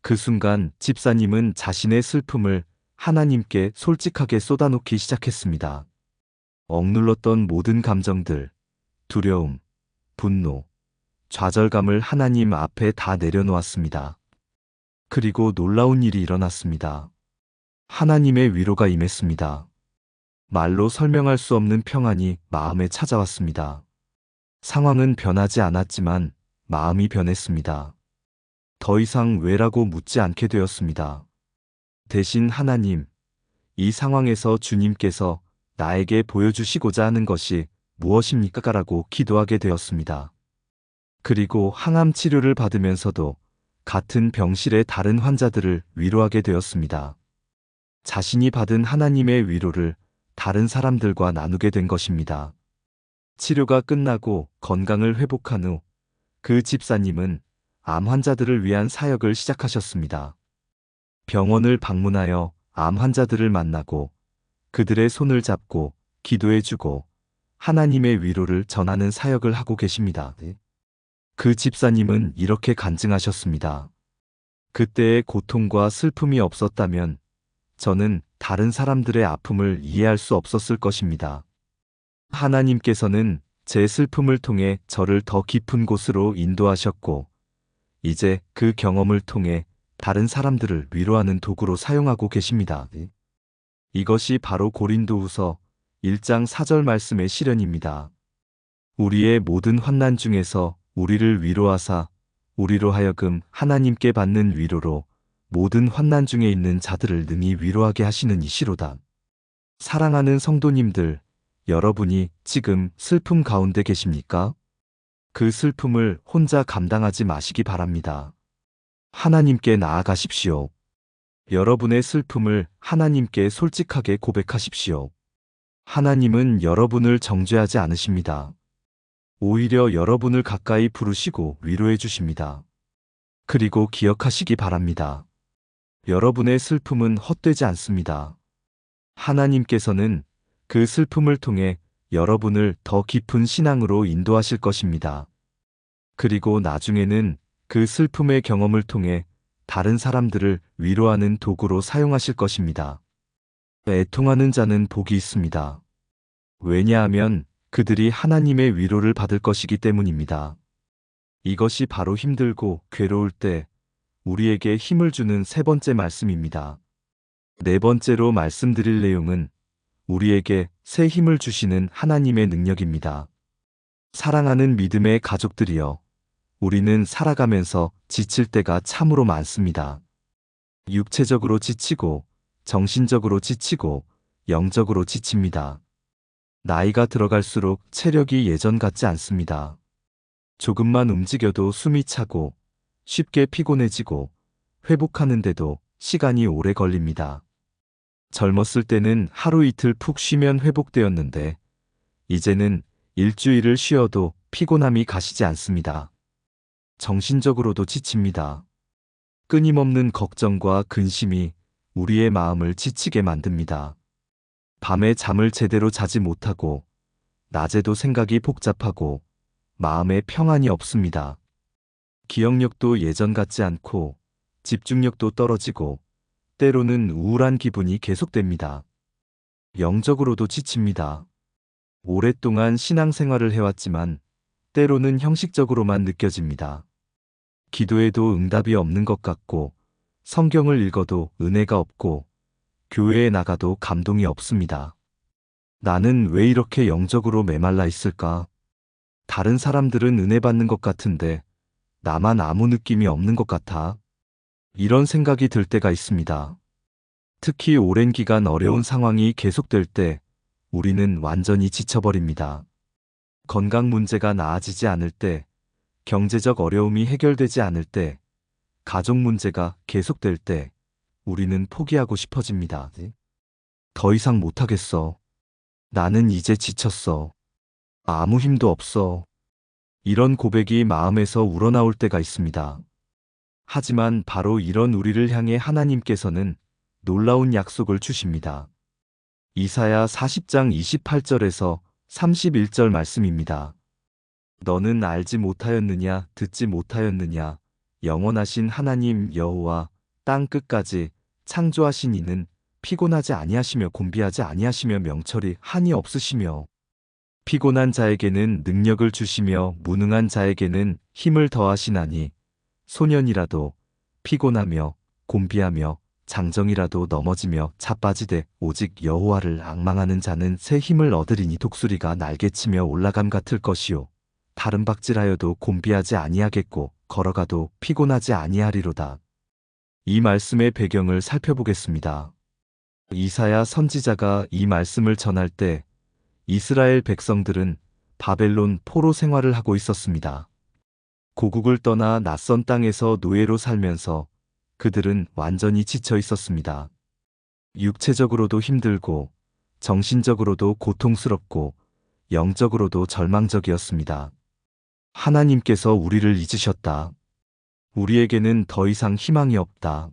그 순간 집사님은 자신의 슬픔을 하나님께 솔직하게 쏟아놓기 시작했습니다. 억눌렀던 모든 감정들, 두려움, 분노, 좌절감을 하나님 앞에 다 내려놓았습니다. 그리고 놀라운 일이 일어났습니다. 하나님의 위로가 임했습니다. 말로 설명할 수 없는 평안이 마음에 찾아왔습니다. 상황은 변하지 않았지만 마음이 변했습니다. 더 이상 왜라고 묻지 않게 되었습니다. 대신 하나님, 이 상황에서 주님께서 나에게 보여주시고자 하는 것이 무엇입니까? 라고 기도하게 되었습니다. 그리고 항암 치료를 받으면서도 같은 병실의 다른 환자들을 위로하게 되었습니다. 자신이 받은 하나님의 위로를 다른 사람들과 나누게 된 것입니다. 치료가 끝나고 건강을 회복한 후 그 집사님은 암 환자들을 위한 사역을 시작하셨습니다. 병원을 방문하여 암 환자들을 만나고 그들의 손을 잡고 기도해주고 하나님의 위로를 전하는 사역을 하고 계십니다. 그 집사님은 이렇게 간증하셨습니다. 그때의 고통과 슬픔이 없었다면 저는 다른 사람들의 아픔을 이해할 수 없었을 것입니다. 하나님께서는 제 슬픔을 통해 저를 더 깊은 곳으로 인도하셨고, 이제 그 경험을 통해 다른 사람들을 위로하는 도구로 사용하고 계십니다. 이것이 바로 고린도후서 1장 4절 말씀의 실현입니다. 우리의 모든 환난 중에서 우리를 위로하사 우리로 하여금 하나님께 받는 위로로 모든 환난 중에 있는 자들을 능히 위로하게 하시는 이시로다. 사랑하는 성도님들, 여러분이 지금 슬픔 가운데 계십니까? 그 슬픔을 혼자 감당하지 마시기 바랍니다. 하나님께 나아가십시오. 여러분의 슬픔을 하나님께 솔직하게 고백하십시오. 하나님은 여러분을 정죄하지 않으십니다. 오히려 여러분을 가까이 부르시고 위로해 주십니다. 그리고 기억하시기 바랍니다. 여러분의 슬픔은 헛되지 않습니다. 하나님께서는 그 슬픔을 통해 여러분을 더 깊은 신앙으로 인도하실 것입니다. 그리고 나중에는 그 슬픔의 경험을 통해 다른 사람들을 위로하는 도구로 사용하실 것입니다. 애통하는 자는 복이 있습니다. 왜냐하면 그들이 하나님의 위로를 받을 것이기 때문입니다. 이것이 바로 힘들고 괴로울 때 우리에게 힘을 주는 세 번째 말씀입니다. 네 번째로 말씀드릴 내용은 우리에게 새 힘을 주시는 하나님의 능력입니다. 사랑하는 믿음의 가족들이여, 우리는 살아가면서 지칠 때가 참으로 많습니다. 육체적으로 지치고, 정신적으로 지치고, 영적으로 지칩니다. 나이가 들어갈수록 체력이 예전 같지 않습니다. 조금만 움직여도 숨이 차고, 쉽게 피곤해지고, 회복하는데도 시간이 오래 걸립니다. 젊었을 때는 하루 이틀 푹 쉬면 회복되었는데, 이제는 일주일을 쉬어도 피곤함이 가시지 않습니다. 정신적으로도 지칩니다. 끊임없는 걱정과 근심이 우리의 마음을 지치게 만듭니다. 밤에 잠을 제대로 자지 못하고, 낮에도 생각이 복잡하고, 마음에 평안이 없습니다. 기억력도 예전 같지 않고, 집중력도 떨어지고, 때로는 우울한 기분이 계속됩니다. 영적으로도 지칩니다. 오랫동안 신앙생활을 해왔지만 때로는 형식적으로만 느껴집니다. 기도해도 응답이 없는 것 같고, 성경을 읽어도 은혜가 없고, 교회에 나가도 감동이 없습니다. 나는 왜 이렇게 영적으로 메말라 있을까? 다른 사람들은 은혜 받는 것 같은데 나만 아무 느낌이 없는 것 같아. 이런 생각이 들 때가 있습니다. 특히 오랜 기간 어려운 상황이 계속될 때 우리는 완전히 지쳐버립니다. 건강 문제가 나아지지 않을 때, 경제적 어려움이 해결되지 않을 때, 가족 문제가 계속될 때 우리는 포기하고 싶어집니다. 더 이상 못하겠어. 나는 이제 지쳤어. 아무 힘도 없어. 이런 고백이 마음에서 우러나올 때가 있습니다. 하지만 바로 이런 우리를 향해 하나님께서는 놀라운 약속을 주십니다. 이사야 40장 28절에서 31절 말씀입니다. 너는 알지 못하였느냐, 듣지 못하였느냐, 영원하신 하나님 여호와 땅 끝까지 창조하신 이는 피곤하지 아니하시며 곤비하지 아니하시며 명철이 한이 없으시며 피곤한 자에게는 능력을 주시며 무능한 자에게는 힘을 더하시나니 소년이라도 피곤하며 곤비하며 장정이라도 넘어지며 자빠지되 오직 여호와를 앙망하는 자는 새 힘을 얻으리니 독수리가 날개치며 올라감 같을 것이요 다른 박질하여도 곤비하지 아니하겠고 걸어가도 피곤하지 아니하리로다. 이 말씀의 배경을 살펴보겠습니다. 이사야 선지자가 이 말씀을 전할 때 이스라엘 백성들은 바벨론 포로 생활을 하고 있었습니다. 고국을 떠나 낯선 땅에서 노예로 살면서 그들은 완전히 지쳐 있었습니다. 육체적으로도 힘들고 정신적으로도 고통스럽고 영적으로도 절망적이었습니다. 하나님께서 우리를 잊으셨다. 우리에게는 더 이상 희망이 없다.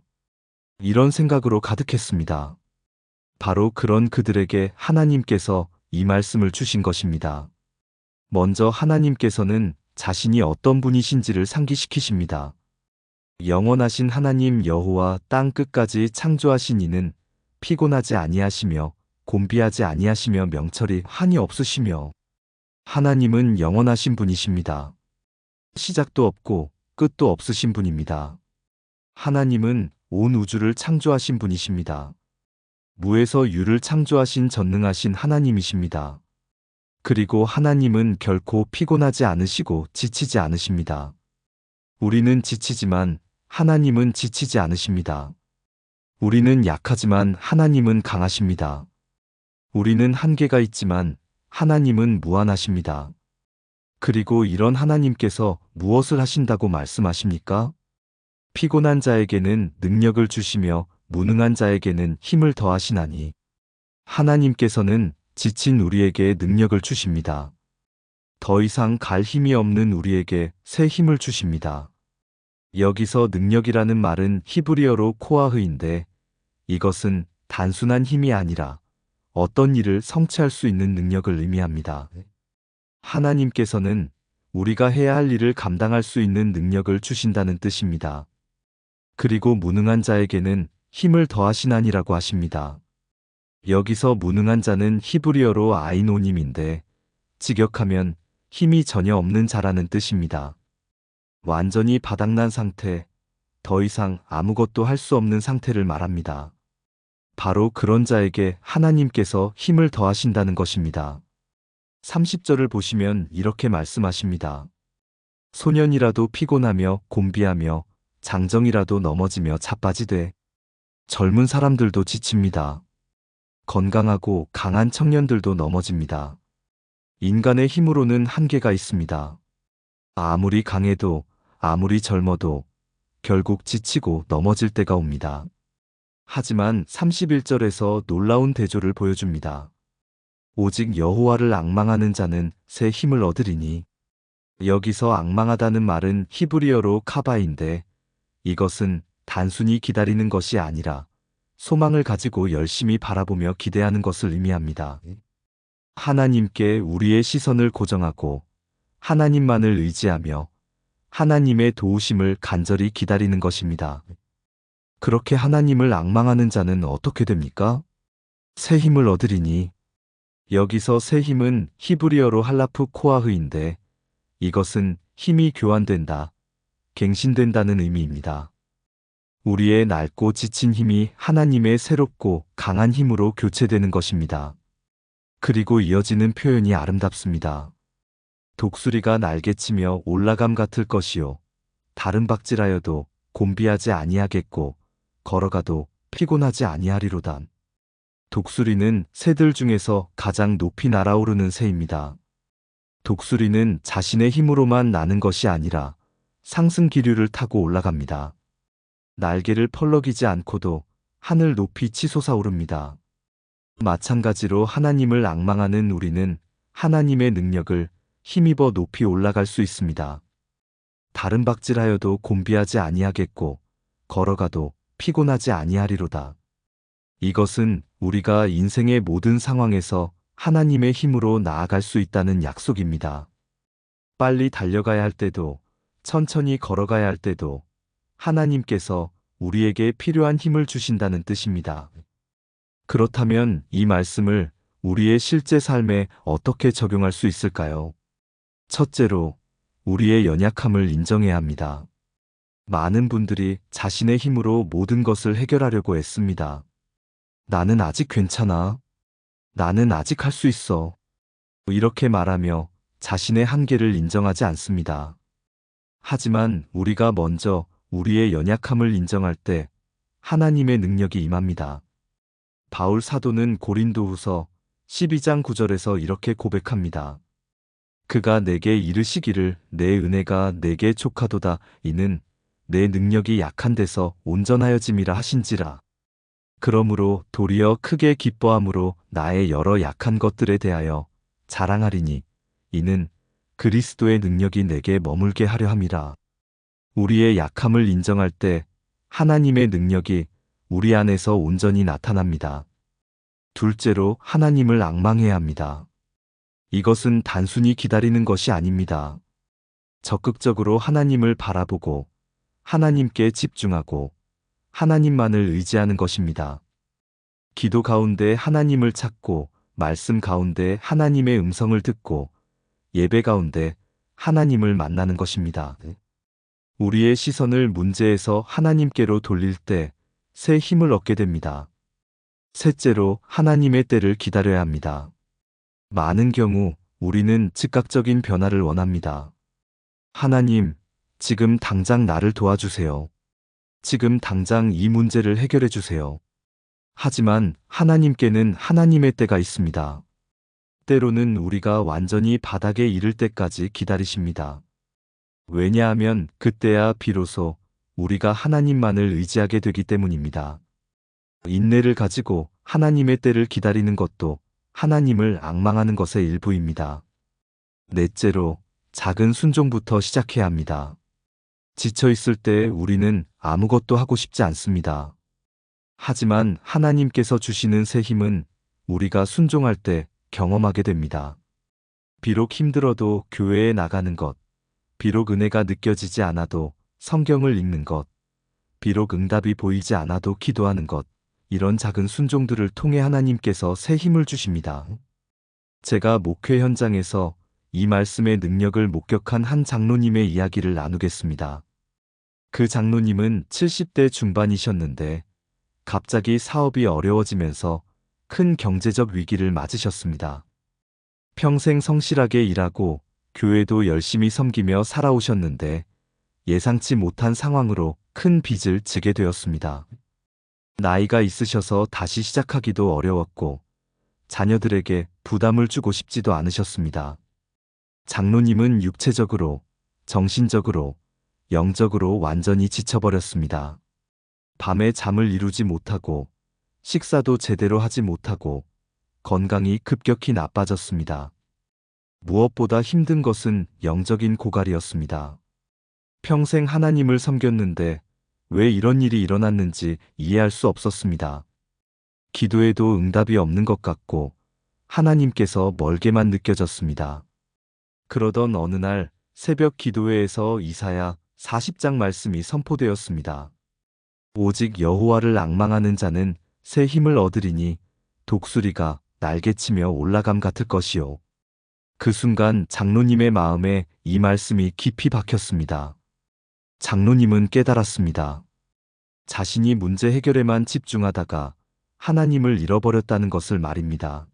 이런 생각으로 가득했습니다. 바로 그런 그들에게 하나님께서 이 말씀을 주신 것입니다. 먼저 하나님께서는 자신이 어떤 분이신지를 상기시키십니다. 영원하신 하나님 여호와 땅 끝까지 창조하신 이는 피곤하지 아니하시며 곤비하지 아니하시며 명철이 한이 없으시며 하나님은 영원하신 분이십니다. 시작도 없고 끝도 없으신 분입니다. 하나님은 온 우주를 창조하신 분이십니다. 무에서 유를 창조하신 전능하신 하나님이십니다. 그리고 하나님은 결코 피곤하지 않으시고 지치지 않으십니다. 우리는 지치지만 하나님은 지치지 않으십니다. 우리는 약하지만 하나님은 강하십니다. 우리는 한계가 있지만 하나님은 무한하십니다. 그리고 이런 하나님께서 무엇을 하신다고 말씀하십니까? 피곤한 자에게는 능력을 주시며 무능한 자에게는 힘을 더하시나니 하나님께서는 지친 우리에게 능력을 주십니다. 더 이상 갈 힘이 없는 우리에게 새 힘을 주십니다. 여기서 능력이라는 말은 히브리어로 코아흐인데 이것은 단순한 힘이 아니라 어떤 일을 성취할 수 있는 능력을 의미합니다. 하나님께서는 우리가 해야 할 일을 감당할 수 있는 능력을 주신다는 뜻입니다. 그리고 무능한 자에게는 힘을 더하시나니라고 하십니다. 여기서 무능한 자는 히브리어로 아이노님인데 직역하면 힘이 전혀 없는 자라는 뜻입니다. 완전히 바닥난 상태, 더 이상 아무것도 할 수 없는 상태를 말합니다. 바로 그런 자에게 하나님께서 힘을 더하신다는 것입니다. 30절을 보시면 이렇게 말씀하십니다. 소년이라도 피곤하며 곤비하며 장정이라도 넘어지며 자빠지되 젊은 사람들도 지칩니다. 건강하고 강한 청년들도 넘어집니다. 인간의 힘으로는 한계가 있습니다. 아무리 강해도 아무리 젊어도 결국 지치고 넘어질 때가 옵니다. 하지만 31절에서 놀라운 대조를 보여줍니다. 오직 여호와를 앙망하는 자는 새 힘을 얻으리니 여기서 앙망하다는 말은 히브리어로 카바인데 이것은 단순히 기다리는 것이 아니라 소망을 가지고 열심히 바라보며 기대하는 것을 의미합니다. 하나님께 우리의 시선을 고정하고 하나님만을 의지하며 하나님의 도우심을 간절히 기다리는 것입니다. 그렇게 하나님을 앙망하는 자는 어떻게 됩니까? 새 힘을 얻으리니 여기서 새 힘은 히브리어로 할라프 코아흐인데 이것은 힘이 교환된다, 갱신된다는 의미입니다. 우리의 낡고 지친 힘이 하나님의 새롭고 강한 힘으로 교체되는 것입니다. 그리고 이어지는 표현이 아름답습니다. 독수리가 날개치며 올라감 같을 것이요 다른 박질하여도 곤비하지 아니하겠고 걸어가도 피곤하지 아니하리로다. 독수리는 새들 중에서 가장 높이 날아오르는 새입니다. 독수리는 자신의 힘으로만 나는 것이 아니라 상승 기류를 타고 올라갑니다. 날개를 펄럭이지 않고도 하늘 높이 치솟아오릅니다. 마찬가지로 하나님을 앙망하는 우리는 하나님의 능력을 힘입어 높이 올라갈 수 있습니다. 다른 박질하여도 곤비하지 아니하겠고 걸어가도 피곤하지 아니하리로다. 이것은 우리가 인생의 모든 상황에서 하나님의 힘으로 나아갈 수 있다는 약속입니다. 빨리 달려가야 할 때도 천천히 걸어가야 할 때도 하나님께서 우리에게 필요한 힘을 주신다는 뜻입니다. 그렇다면 이 말씀을 우리의 실제 삶에 어떻게 적용할 수 있을까요? 첫째로, 우리의 연약함을 인정해야 합니다. 많은 분들이 자신의 힘으로 모든 것을 해결하려고 애씁니다. 나는 아직 괜찮아. 나는 아직 할 수 있어. 이렇게 말하며 자신의 한계를 인정하지 않습니다. 하지만 우리가 먼저 우리의 연약함을 인정할 때 하나님의 능력이 임합니다. 바울 사도는 고린도후서 12장 9절에서 이렇게 고백합니다. 그가 내게 이르시기를 내 은혜가 내게 족하도다. 이는 내 능력이 약한 데서 온전하여짐이라 하신지라. 그러므로 도리어 크게 기뻐함으로 나의 여러 약한 것들에 대하여 자랑하리니 이는 그리스도의 능력이 내게 머물게 하려 함이라. 우리의 약함을 인정할 때 하나님의 능력이 우리 안에서 온전히 나타납니다. 둘째로, 하나님을 앙망해야 합니다. 이것은 단순히 기다리는 것이 아닙니다. 적극적으로 하나님을 바라보고 하나님께 집중하고 하나님만을 의지하는 것입니다. 기도 가운데 하나님을 찾고 말씀 가운데 하나님의 음성을 듣고 예배 가운데 하나님을 만나는 것입니다. 우리의 시선을 문제에서 하나님께로 돌릴 때 새 힘을 얻게 됩니다. 셋째로, 하나님의 때를 기다려야 합니다. 많은 경우 우리는 즉각적인 변화를 원합니다. 하나님, 지금 당장 나를 도와주세요. 지금 당장 이 문제를 해결해 주세요. 하지만 하나님께는 하나님의 때가 있습니다. 때로는 우리가 완전히 바닥에 이를 때까지 기다리십니다. 왜냐하면 그때야 비로소 우리가 하나님만을 의지하게 되기 때문입니다. 인내를 가지고 하나님의 때를 기다리는 것도 하나님을 앙망하는 것의 일부입니다. 넷째로, 작은 순종부터 시작해야 합니다. 지쳐 있을 때 우리는 아무것도 하고 싶지 않습니다. 하지만 하나님께서 주시는 새 힘은 우리가 순종할 때 경험하게 됩니다. 비록 힘들어도 교회에 나가는 것, 비록 은혜가 느껴지지 않아도 성경을 읽는 것, 비록 응답이 보이지 않아도 기도하는 것, 이런 작은 순종들을 통해 하나님께서 새 힘을 주십니다. 제가 목회 현장에서 이 말씀의 능력을 목격한 한 장로님의 이야기를 나누겠습니다. 그 장로님은 70대 중반이셨는데 갑자기 사업이 어려워지면서 큰 경제적 위기를 맞으셨습니다. 평생 성실하게 일하고 교회도 열심히 섬기며 살아오셨는데 예상치 못한 상황으로 큰 빚을 지게 되었습니다. 나이가 있으셔서 다시 시작하기도 어려웠고 자녀들에게 부담을 주고 싶지도 않으셨습니다. 장로님은 육체적으로, 정신적으로, 영적으로 완전히 지쳐버렸습니다. 밤에 잠을 이루지 못하고 식사도 제대로 하지 못하고 건강이 급격히 나빠졌습니다. 무엇보다 힘든 것은 영적인 고갈이었습니다. 평생 하나님을 섬겼는데 왜 이런 일이 일어났는지 이해할 수 없었습니다. 기도에도 응답이 없는 것 같고 하나님께서 멀게만 느껴졌습니다. 그러던 어느 날 새벽 기도회에서 이사야 40장 말씀이 선포되었습니다. 오직 여호와를 앙망하는 자는 새 힘을 얻으리니 독수리가 날개치며 올라감 같을 것이요. 그 순간 장로님의 마음에 이 말씀이 깊이 박혔습니다. 장로님은 깨달았습니다. 자신이 문제 해결에만 집중하다가 하나님을 잃어버렸다는 것을 말입니다.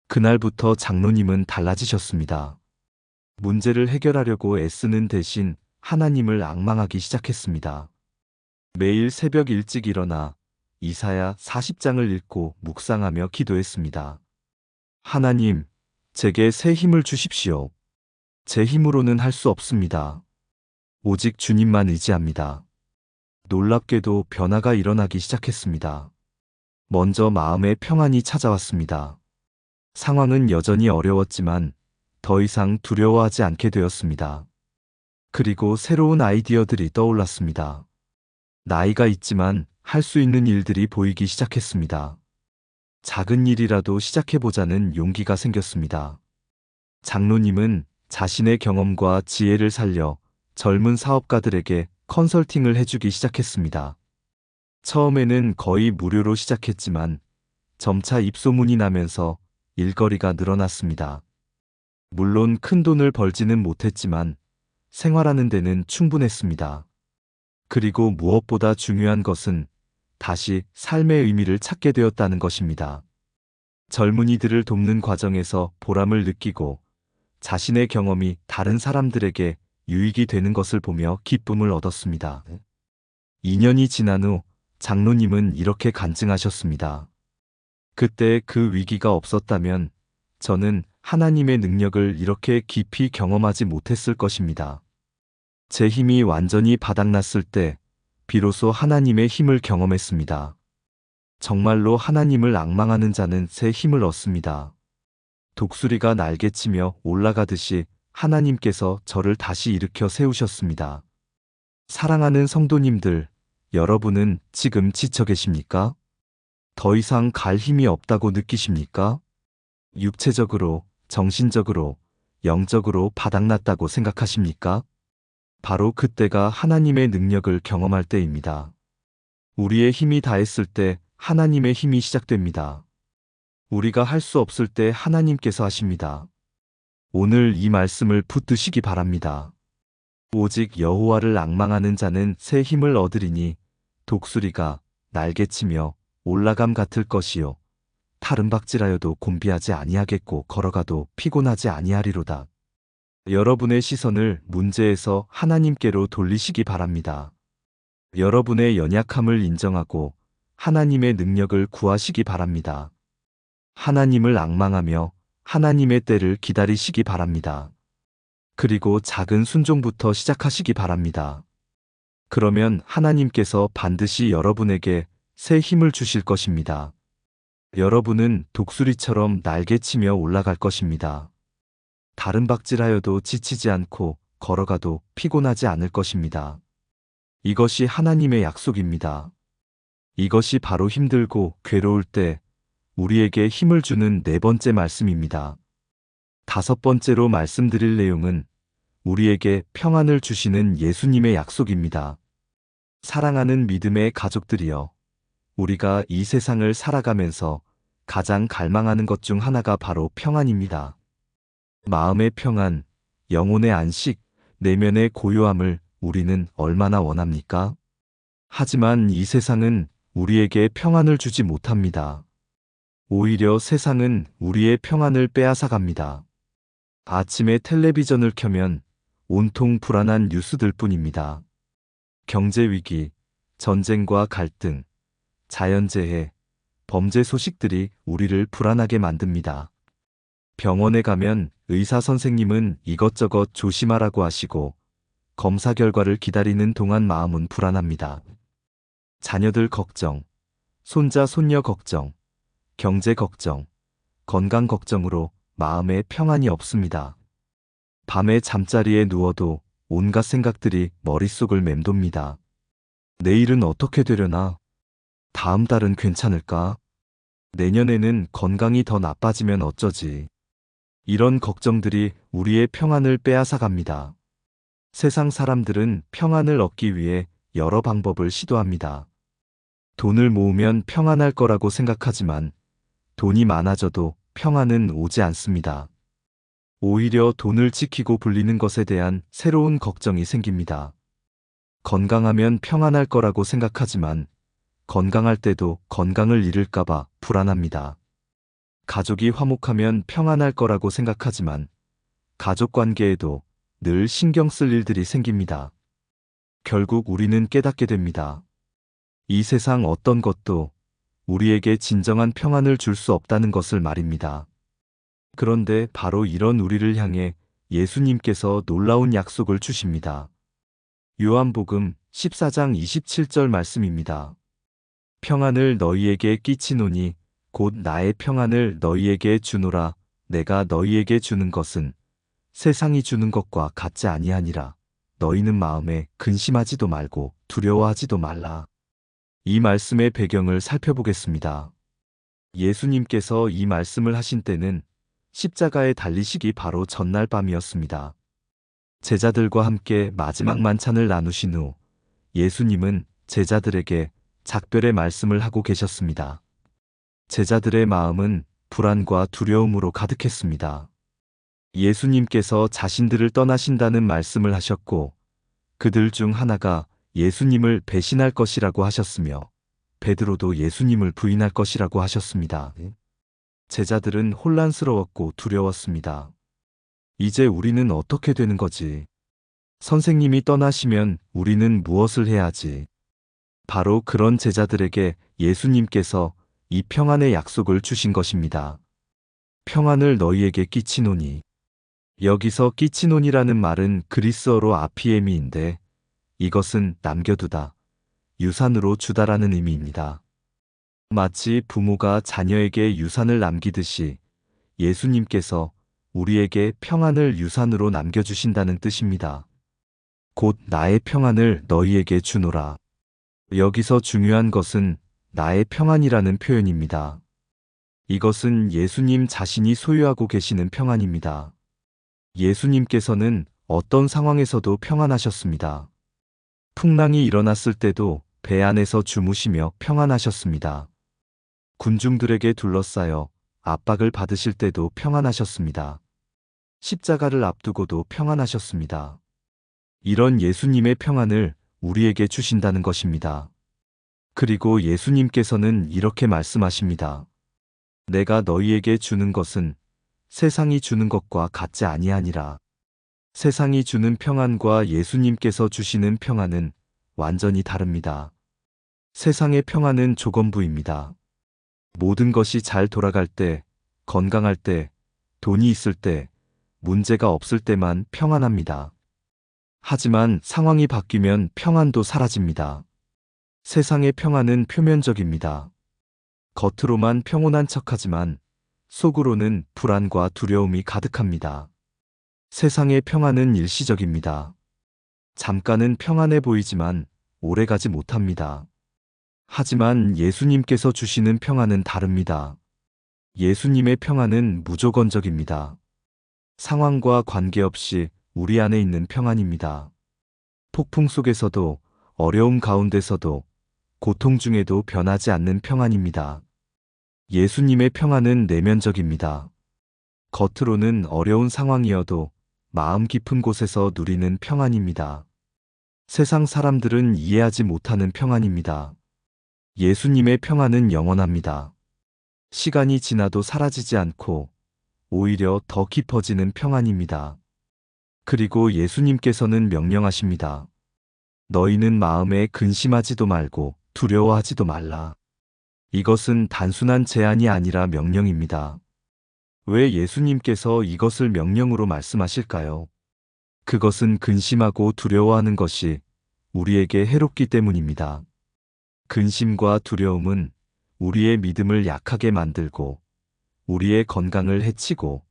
그날부터 장로님은 달라지셨습니다. 문제를 해결하려고 애쓰는 대신 하나님을 앙망하기 시작했습니다. 매일 새벽 일찍 일어나 이사야 40장을 읽고 묵상하며 기도했습니다. 하나님, 제게 새 힘을 주십시오. 제 힘으로는 할 수 없습니다. 오직 주님만 의지합니다. 놀랍게도 변화가 일어나기 시작했습니다. 먼저 마음에 평안이 찾아왔습니다. 상황은 여전히 어려웠지만 더 이상 두려워하지 않게 되었습니다. 그리고 새로운 아이디어들이 떠올랐습니다. 나이가 있지만 할 수 있는 일들이 보이기 시작했습니다. 작은 일이라도 시작해보자는 용기가 생겼습니다. 장로님은 자신의 경험과 지혜를 살려 젊은 사업가들에게 컨설팅을 해주기 시작했습니다. 처음에는 거의 무료로 시작했지만 점차 입소문이 나면서 일거리가 늘어났습니다. 물론 큰 돈을 벌지는 못했지만 생활하는 데는 충분했습니다. 그리고 무엇보다 중요한 것은 다시 삶의 의미를 찾게 되었다는 것입니다. 젊은이들을 돕는 과정에서 보람을 느끼고 자신의 경험이 다른 사람들에게 유익이 되는 것을 보며 기쁨을 얻었습니다. 2년이 지난 후 장로님은 이렇게 간증하셨습니다. 그때 그 위기가 없었다면 저는 하나님의 능력을 이렇게 깊이 경험하지 못했을 것입니다. 제 힘이 완전히 바닥났을 때 비로소 하나님의 힘을 경험했습니다. 정말로 하나님을 앙망하는 자는 새 힘을 얻습니다. 독수리가 날개치며 올라가듯이 하나님께서 저를 다시 일으켜 세우셨습니다. 사랑하는 성도님들, 여러분은 지금 지쳐 계십니까? 더 이상 갈 힘이 없다고 느끼십니까? 육체적으로, 정신적으로, 영적으로 바닥났다고 생각하십니까? 바로 그때가 하나님의 능력을 경험할 때입니다. 우리의 힘이 다했을 때 하나님의 힘이 시작됩니다. 우리가 할 수 없을 때 하나님께서 하십니다. 오늘 이 말씀을 붙드시기 바랍니다. 오직 여호와를 앙망하는 자는 새 힘을 얻으리니 독수리가 날개치며 올라감 같을 것이요 타른박질하여도 곤비하지 아니하겠고 걸어가도 피곤하지 아니하리로다. 여러분의 시선을 문제에서 하나님께로 돌리시기 바랍니다. 여러분의 연약함을 인정하고 하나님의 능력을 구하시기 바랍니다. 하나님을 앙망하며 하나님의 때를 기다리시기 바랍니다. 그리고 작은 순종부터 시작하시기 바랍니다. 그러면 하나님께서 반드시 여러분에게 새 힘을 주실 것입니다. 여러분은 독수리처럼 날개치며 올라갈 것입니다. 다른박질하여도 지치지 않고 걸어가도 피곤하지 않을 것입니다. 이것이 하나님의 약속입니다. 이것이 바로 힘들고 괴로울 때 우리에게 힘을 주는 네 번째 말씀입니다. 다섯 번째로 말씀드릴 내용은 우리에게 평안을 주시는 예수님의 약속입니다. 사랑하는 믿음의 가족들이여, 우리가 이 세상을 살아가면서 가장 갈망하는 것 중 하나가 바로 평안입니다. 마음의 평안, 영혼의 안식, 내면의 고요함을 우리는 얼마나 원합니까? 하지만 이 세상은 우리에게 평안을 주지 못합니다. 오히려 세상은 우리의 평안을 빼앗아갑니다. 아침에 텔레비전을 켜면 온통 불안한 뉴스들 뿐입니다. 경제 위기, 전쟁과 갈등, 자연재해, 범죄 소식들이 우리를 불안하게 만듭니다. 병원에 가면 의사 선생님은 이것저것 조심하라고 하시고 검사 결과를 기다리는 동안 마음은 불안합니다. 자녀들 걱정, 손자 손녀 걱정, 경제 걱정, 건강 걱정으로 마음에 평안이 없습니다. 밤에 잠자리에 누워도 온갖 생각들이 머릿속을 맴돕니다. 내일은 어떻게 되려나? 다음 달은 괜찮을까? 내년에는 건강이 더 나빠지면 어쩌지? 이런 걱정들이 우리의 평안을 빼앗아갑니다. 세상 사람들은 평안을 얻기 위해 여러 방법을 시도합니다. 돈을 모으면 평안할 거라고 생각하지만 돈이 많아져도 평안은 오지 않습니다. 오히려 돈을 지키고 불리는 것에 대한 새로운 걱정이 생깁니다. 건강하면 평안할 거라고 생각하지만 건강할 때도 건강을 잃을까봐 불안합니다. 가족이 화목하면 평안할 거라고 생각하지만 가족 관계에도 늘 신경 쓸 일들이 생깁니다. 결국 우리는 깨닫게 됩니다. 이 세상 어떤 것도 우리에게 진정한 평안을 줄 수 없다는 것을 말입니다. 그런데 바로 이런 우리를 향해 예수님께서 놀라운 약속을 주십니다. 요한복음 14장 27절 말씀입니다. 평안을 너희에게 끼치노니 곧 나의 평안을 너희에게 주노라. 내가 너희에게 주는 것은 세상이 주는 것과 같지 아니하니라. 너희는 마음에 근심하지도 말고 두려워하지도 말라. 이 말씀의 배경을 살펴보겠습니다. 예수님께서 이 말씀을 하신 때는 십자가에 달리시기 바로 전날 밤이었습니다. 제자들과 함께 마지막 만찬을 나누신 후 예수님은 제자들에게 작별의 말씀을 하고 계셨습니다. 제자들의 마음은 불안과 두려움으로 가득했습니다. 예수님께서 자신들을 떠나신다는 말씀을 하셨고 그들 중 하나가 예수님을 배신할 것이라고 하셨으며 베드로도 예수님을 부인할 것이라고 하셨습니다. 제자들은 혼란스러웠고 두려웠습니다. 이제 우리는 어떻게 되는 거지? 선생님이 떠나시면 우리는 무엇을 해야 하지? 바로 그런 제자들에게 예수님께서 이 평안의 약속을 주신 것입니다. 평안을 너희에게 끼치노니. 여기서 끼치노니라는 말은 그리스어로 아피에미인데 이것은 남겨두다, 유산으로 주다라는 의미입니다. 마치 부모가 자녀에게 유산을 남기듯이 예수님께서 우리에게 평안을 유산으로 남겨주신다는 뜻입니다. 곧 나의 평안을 너희에게 주노라. 여기서 중요한 것은 나의 평안이라는 표현입니다. 이것은 예수님 자신이 소유하고 계시는 평안입니다. 예수님께서는 어떤 상황에서도 평안하셨습니다. 풍랑이 일어났을 때도 배 안에서 주무시며 평안하셨습니다. 군중들에게 둘러싸여 압박을 받으실 때도 평안하셨습니다. 십자가를 앞두고도 평안하셨습니다. 이런 예수님의 평안을 우리에게 주신다는 것입니다. 그리고 예수님께서는 이렇게 말씀하십니다. 내가 너희에게 주는 것은 세상이 주는 것과 같지 아니하니라. 세상이 주는 평안과 예수님께서 주시는 평안은 완전히 다릅니다. 세상의 평안은 조건부입니다. 모든 것이 잘 돌아갈 때, 건강할 때, 돈이 있을 때, 문제가 없을 때만 평안합니다. 하지만 상황이 바뀌면 평안도 사라집니다. 세상의 평안은 표면적입니다. 겉으로만 평온한 척하지만 속으로는 불안과 두려움이 가득합니다. 세상의 평안은 일시적입니다. 잠깐은 평안해 보이지만 오래가지 못합니다. 하지만 예수님께서 주시는 평안은 다릅니다. 예수님의 평안은 무조건적입니다. 상황과 관계없이 우리 안에 있는 평안입니다. 폭풍 속에서도 어려움 가운데서도 고통 중에도 변하지 않는 평안입니다. 예수님의 평안은 내면적입니다. 겉으로는 어려운 상황이어도 마음 깊은 곳에서 누리는 평안입니다. 세상 사람들은 이해하지 못하는 평안입니다. 예수님의 평안은 영원합니다. 시간이 지나도 사라지지 않고 오히려 더 깊어지는 평안입니다. 그리고 예수님께서는 명령하십니다. 너희는 마음에 근심하지도 말고 두려워하지도 말라. 이것은 단순한 제안이 아니라 명령입니다. 왜 예수님께서 이것을 명령으로 말씀하실까요? 그것은 근심하고 두려워하는 것이 우리에게 해롭기 때문입니다. 근심과 두려움은 우리의 믿음을 약하게 만들고 우리의 건강을 해치고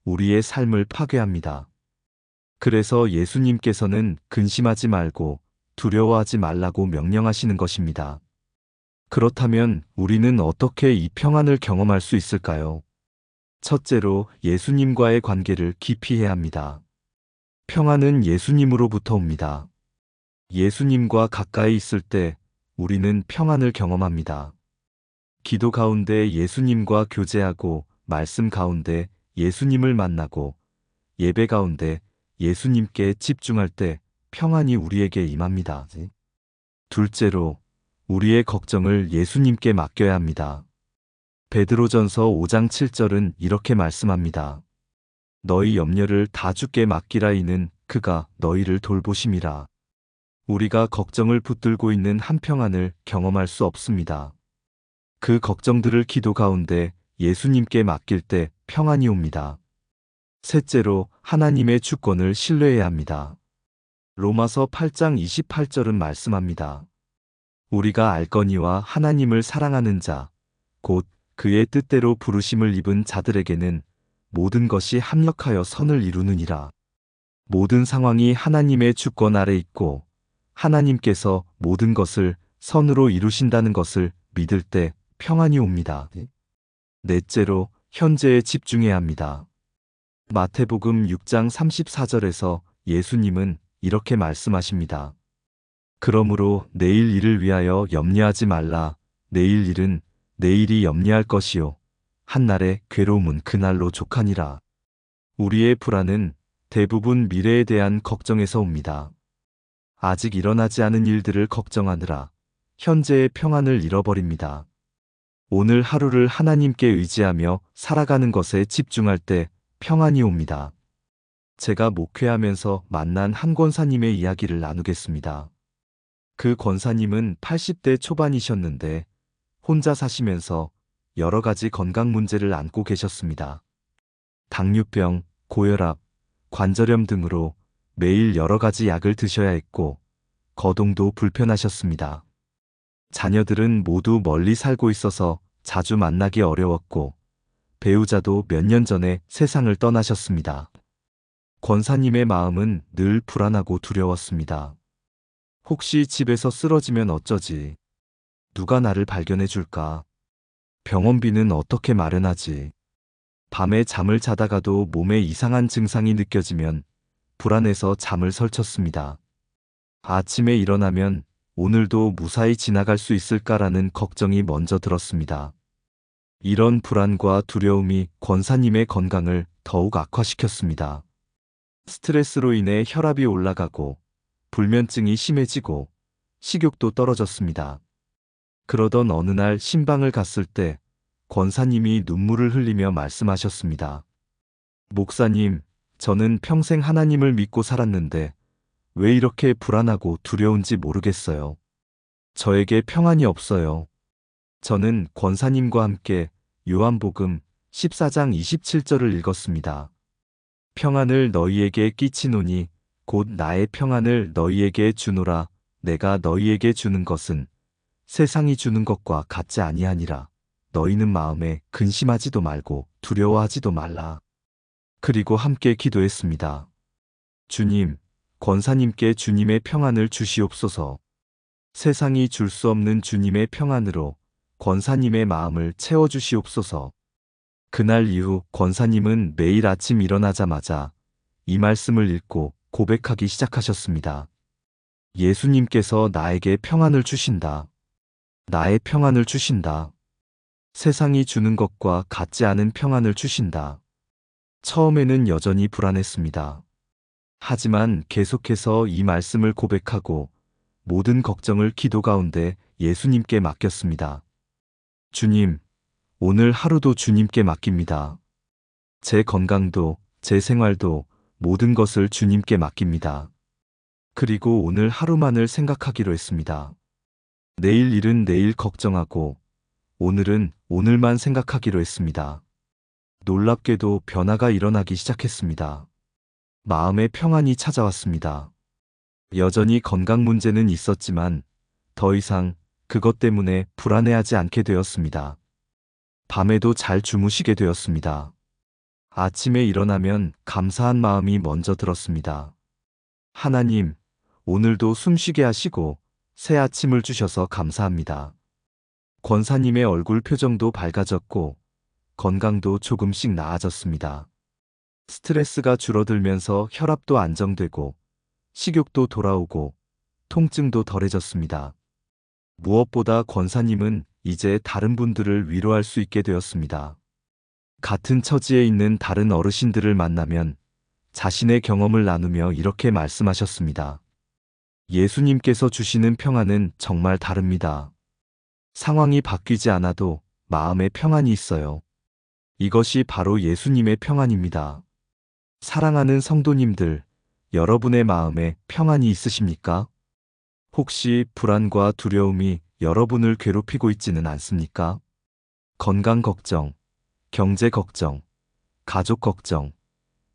우리의 삶을 파괴합니다. 그래서 예수님께서는 근심하지 말고 두려워하지 말라고 명령하시는 것입니다. 그렇다면 우리는 어떻게 이 평안을 경험할 수 있을까요? 첫째로 예수님과의 관계를 깊이 해야 합니다. 평안은 예수님으로부터 옵니다. 예수님과 가까이 있을 때 우리는 평안을 경험합니다. 기도 가운데 예수님과 교제하고 말씀 가운데 예수님을 만나고 예배 가운데 예수님께 집중할 때 평안이 우리에게 임합니다. 둘째로 우리의 걱정을 예수님께 맡겨야 합니다. 베드로전서 5장 7절은 이렇게 말씀합니다. 너희 염려를 다 주께 맡기라 이는 그가 너희를 돌보심이라. 우리가 걱정을 붙들고 있는 한평안을 경험할 수 없습니다. 그 걱정들을 기도 가운데 예수님께 맡길 때 평안이 옵니다. 셋째로 하나님의 주권을 신뢰해야 합니다. 로마서 8장 28절은 말씀합니다. 우리가 알거니와 하나님을 사랑하는 자, 곧 그의 뜻대로 부르심을 입은 자들에게는 모든 것이 합력하여 선을 이루느니라. 모든 상황이 하나님의 주권 아래 있고 하나님께서 모든 것을 선으로 이루신다는 것을 믿을 때 평안이 옵니다. 넷째로 현재에 집중해야 합니다. 마태복음 6장 34절에서 예수님은 이렇게 말씀하십니다. 그러므로 내일 일을 위하여 염려하지 말라. 내일 일은 내일이 염려할 것이요 한날의 괴로움은 그날로 족하니라. 우리의 불안은 대부분 미래에 대한 걱정에서 옵니다. 아직 일어나지 않은 일들을 걱정하느라 현재의 평안을 잃어버립니다. 오늘 하루를 하나님께 의지하며 살아가는 것에 집중할 때 평안이 옵니다. 제가 목회하면서 만난 한 권사님의 이야기를 나누겠습니다. 그 권사님은 80대 초반이셨는데 혼자 사시면서 여러 가지 건강 문제를 안고 계셨습니다. 당뇨병, 고혈압, 관절염 등으로 매일 여러 가지 약을 드셔야 했고 거동도 불편하셨습니다. 자녀들은 모두 멀리 살고 있어서 자주 만나기 어려웠고 배우자도 몇 년 전에 세상을 떠나셨습니다. 권사님의 마음은 늘 불안하고 두려웠습니다. 혹시 집에서 쓰러지면 어쩌지? 누가 나를 발견해 줄까? 병원비는 어떻게 마련하지? 밤에 잠을 자다가도 몸에 이상한 증상이 느껴지면 불안해서 잠을 설쳤습니다. 아침에 일어나면 오늘도 무사히 지나갈 수 있을까라는 걱정이 먼저 들었습니다. 이런 불안과 두려움이 권사님의 건강을 더욱 악화시켰습니다. 스트레스로 인해 혈압이 올라가고 불면증이 심해지고 식욕도 떨어졌습니다. 그러던 어느 날 신방을 갔을 때 권사님이 눈물을 흘리며 말씀하셨습니다. 목사님, 저는 평생 하나님을 믿고 살았는데 왜 이렇게 불안하고 두려운지 모르겠어요. 저에게 평안이 없어요. 저는 권사님과 함께 요한복음 14장 27절을 읽었습니다. 평안을 너희에게 끼치노니 곧 나의 평안을 너희에게 주노라. 내가 너희에게 주는 것은 세상이 주는 것과 같지 아니하니라. 너희는 마음에 근심하지도 말고 두려워하지도 말라. 그리고 함께 기도했습니다. 주님, 권사님께 주님의 평안을 주시옵소서. 세상이 줄 수 없는 주님의 평안으로 권사님의 마음을 채워주시옵소서. 그날 이후 권사님은 매일 아침 일어나자마자 이 말씀을 읽고 고백하기 시작하셨습니다. 예수님께서 나에게 평안을 주신다. 나의 평안을 주신다. 세상이 주는 것과 같지 않은 평안을 주신다. 처음에는 여전히 불안했습니다. 하지만 계속해서 이 말씀을 고백하고 모든 걱정을 기도 가운데 예수님께 맡겼습니다. 주님, 오늘 하루도 주님께 맡깁니다. 제 건강도, 제 생활도 모든 것을 주님께 맡깁니다. 그리고 오늘 하루만을 생각하기로 했습니다. 내일 일은 내일 걱정하고 오늘은 오늘만 생각하기로 했습니다. 놀랍게도 변화가 일어나기 시작했습니다. 마음의 평안이 찾아왔습니다. 여전히 건강 문제는 있었지만 더 이상 그것 때문에 불안해하지 않게 되었습니다. 밤에도 잘 주무시게 되었습니다. 아침에 일어나면 감사한 마음이 먼저 들었습니다. 하나님, 오늘도 숨쉬게 하시고 새 아침을 주셔서 감사합니다. 권사님의 얼굴 표정도 밝아졌고 건강도 조금씩 나아졌습니다. 스트레스가 줄어들면서 혈압도 안정되고 식욕도 돌아오고 통증도 덜해졌습니다. 무엇보다 권사님은 이제 다른 분들을 위로할 수 있게 되었습니다. 같은 처지에 있는 다른 어르신들을 만나면 자신의 경험을 나누며 이렇게 말씀하셨습니다. 예수님께서 주시는 평안은 정말 다릅니다. 상황이 바뀌지 않아도 마음에 평안이 있어요. 이것이 바로 예수님의 평안입니다. 사랑하는 성도님들, 여러분의 마음에 평안이 있으십니까? 혹시 불안과 두려움이 여러분을 괴롭히고 있지는 않습니까? 건강 걱정, 경제 걱정, 가족 걱정,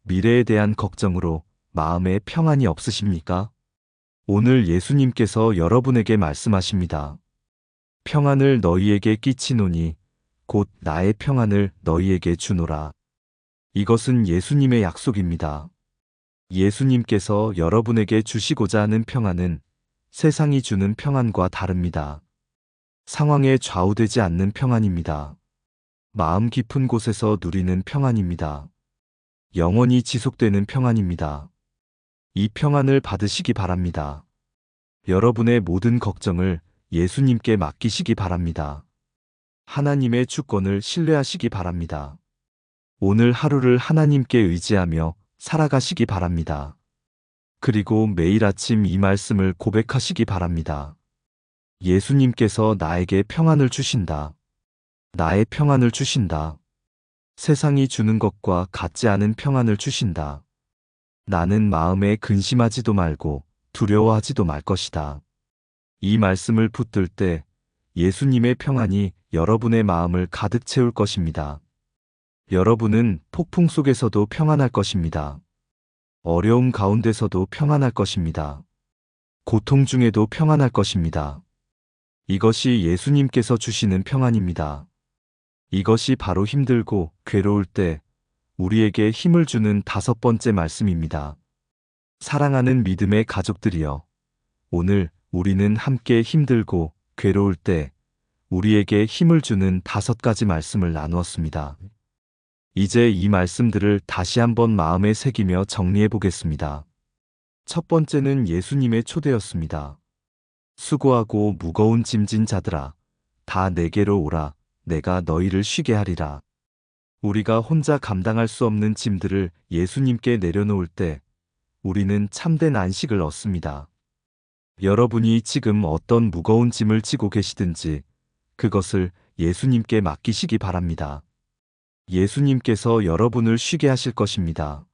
미래에 대한 걱정으로 마음에 평안이 없으십니까? 오늘 예수님께서 여러분에게 말씀하십니다. 평안을 너희에게 끼치노니 곧 나의 평안을 너희에게 주노라. 이것은 예수님의 약속입니다. 예수님께서 여러분에게 주시고자 하는 평안은 세상이 주는 평안과 다릅니다. 상황에 좌우되지 않는 평안입니다. 마음 깊은 곳에서 누리는 평안입니다. 영원히 지속되는 평안입니다. 이 평안을 받으시기 바랍니다. 여러분의 모든 걱정을 예수님께 맡기시기 바랍니다. 하나님의 주권을 신뢰하시기 바랍니다. 오늘 하루를 하나님께 의지하며 살아가시기 바랍니다. 그리고 매일 아침 이 말씀을 고백하시기 바랍니다. 예수님께서 나에게 평안을 주신다. 나의 평안을 주신다. 세상이 주는 것과 같지 않은 평안을 주신다. 나는 마음에 근심하지도 말고 두려워하지도 말 것이다. 이 말씀을 붙들 때 예수님의 평안이 여러분의 마음을 가득 채울 것입니다. 여러분은 폭풍 속에서도 평안할 것입니다. 어려움 가운데서도 평안할 것입니다. 고통 중에도 평안할 것입니다. 이것이 예수님께서 주시는 평안입니다. 이것이 바로 힘들고 괴로울 때 우리에게 힘을 주는 5번째 말씀입니다. 사랑하는 믿음의 가족들이여, 오늘 우리는 함께 힘들고 괴로울 때 우리에게 힘을 주는 5가지 말씀을 나누었습니다. 이제 이 말씀들을 다시 한번 마음에 새기며 정리해 보겠습니다. 첫 번째는 예수님의 초대였습니다. 수고하고 무거운 짐진 자들아, 다 내게로 오라. 내가 너희를 쉬게 하리라. 우리가 혼자 감당할 수 없는 짐들을 예수님께 내려놓을 때 우리는 참된 안식을 얻습니다. 여러분이 지금 어떤 무거운 짐을 지고 계시든지 그것을 예수님께 맡기시기 바랍니다. 예수님께서 여러분을 쉬게 하실 것입니다.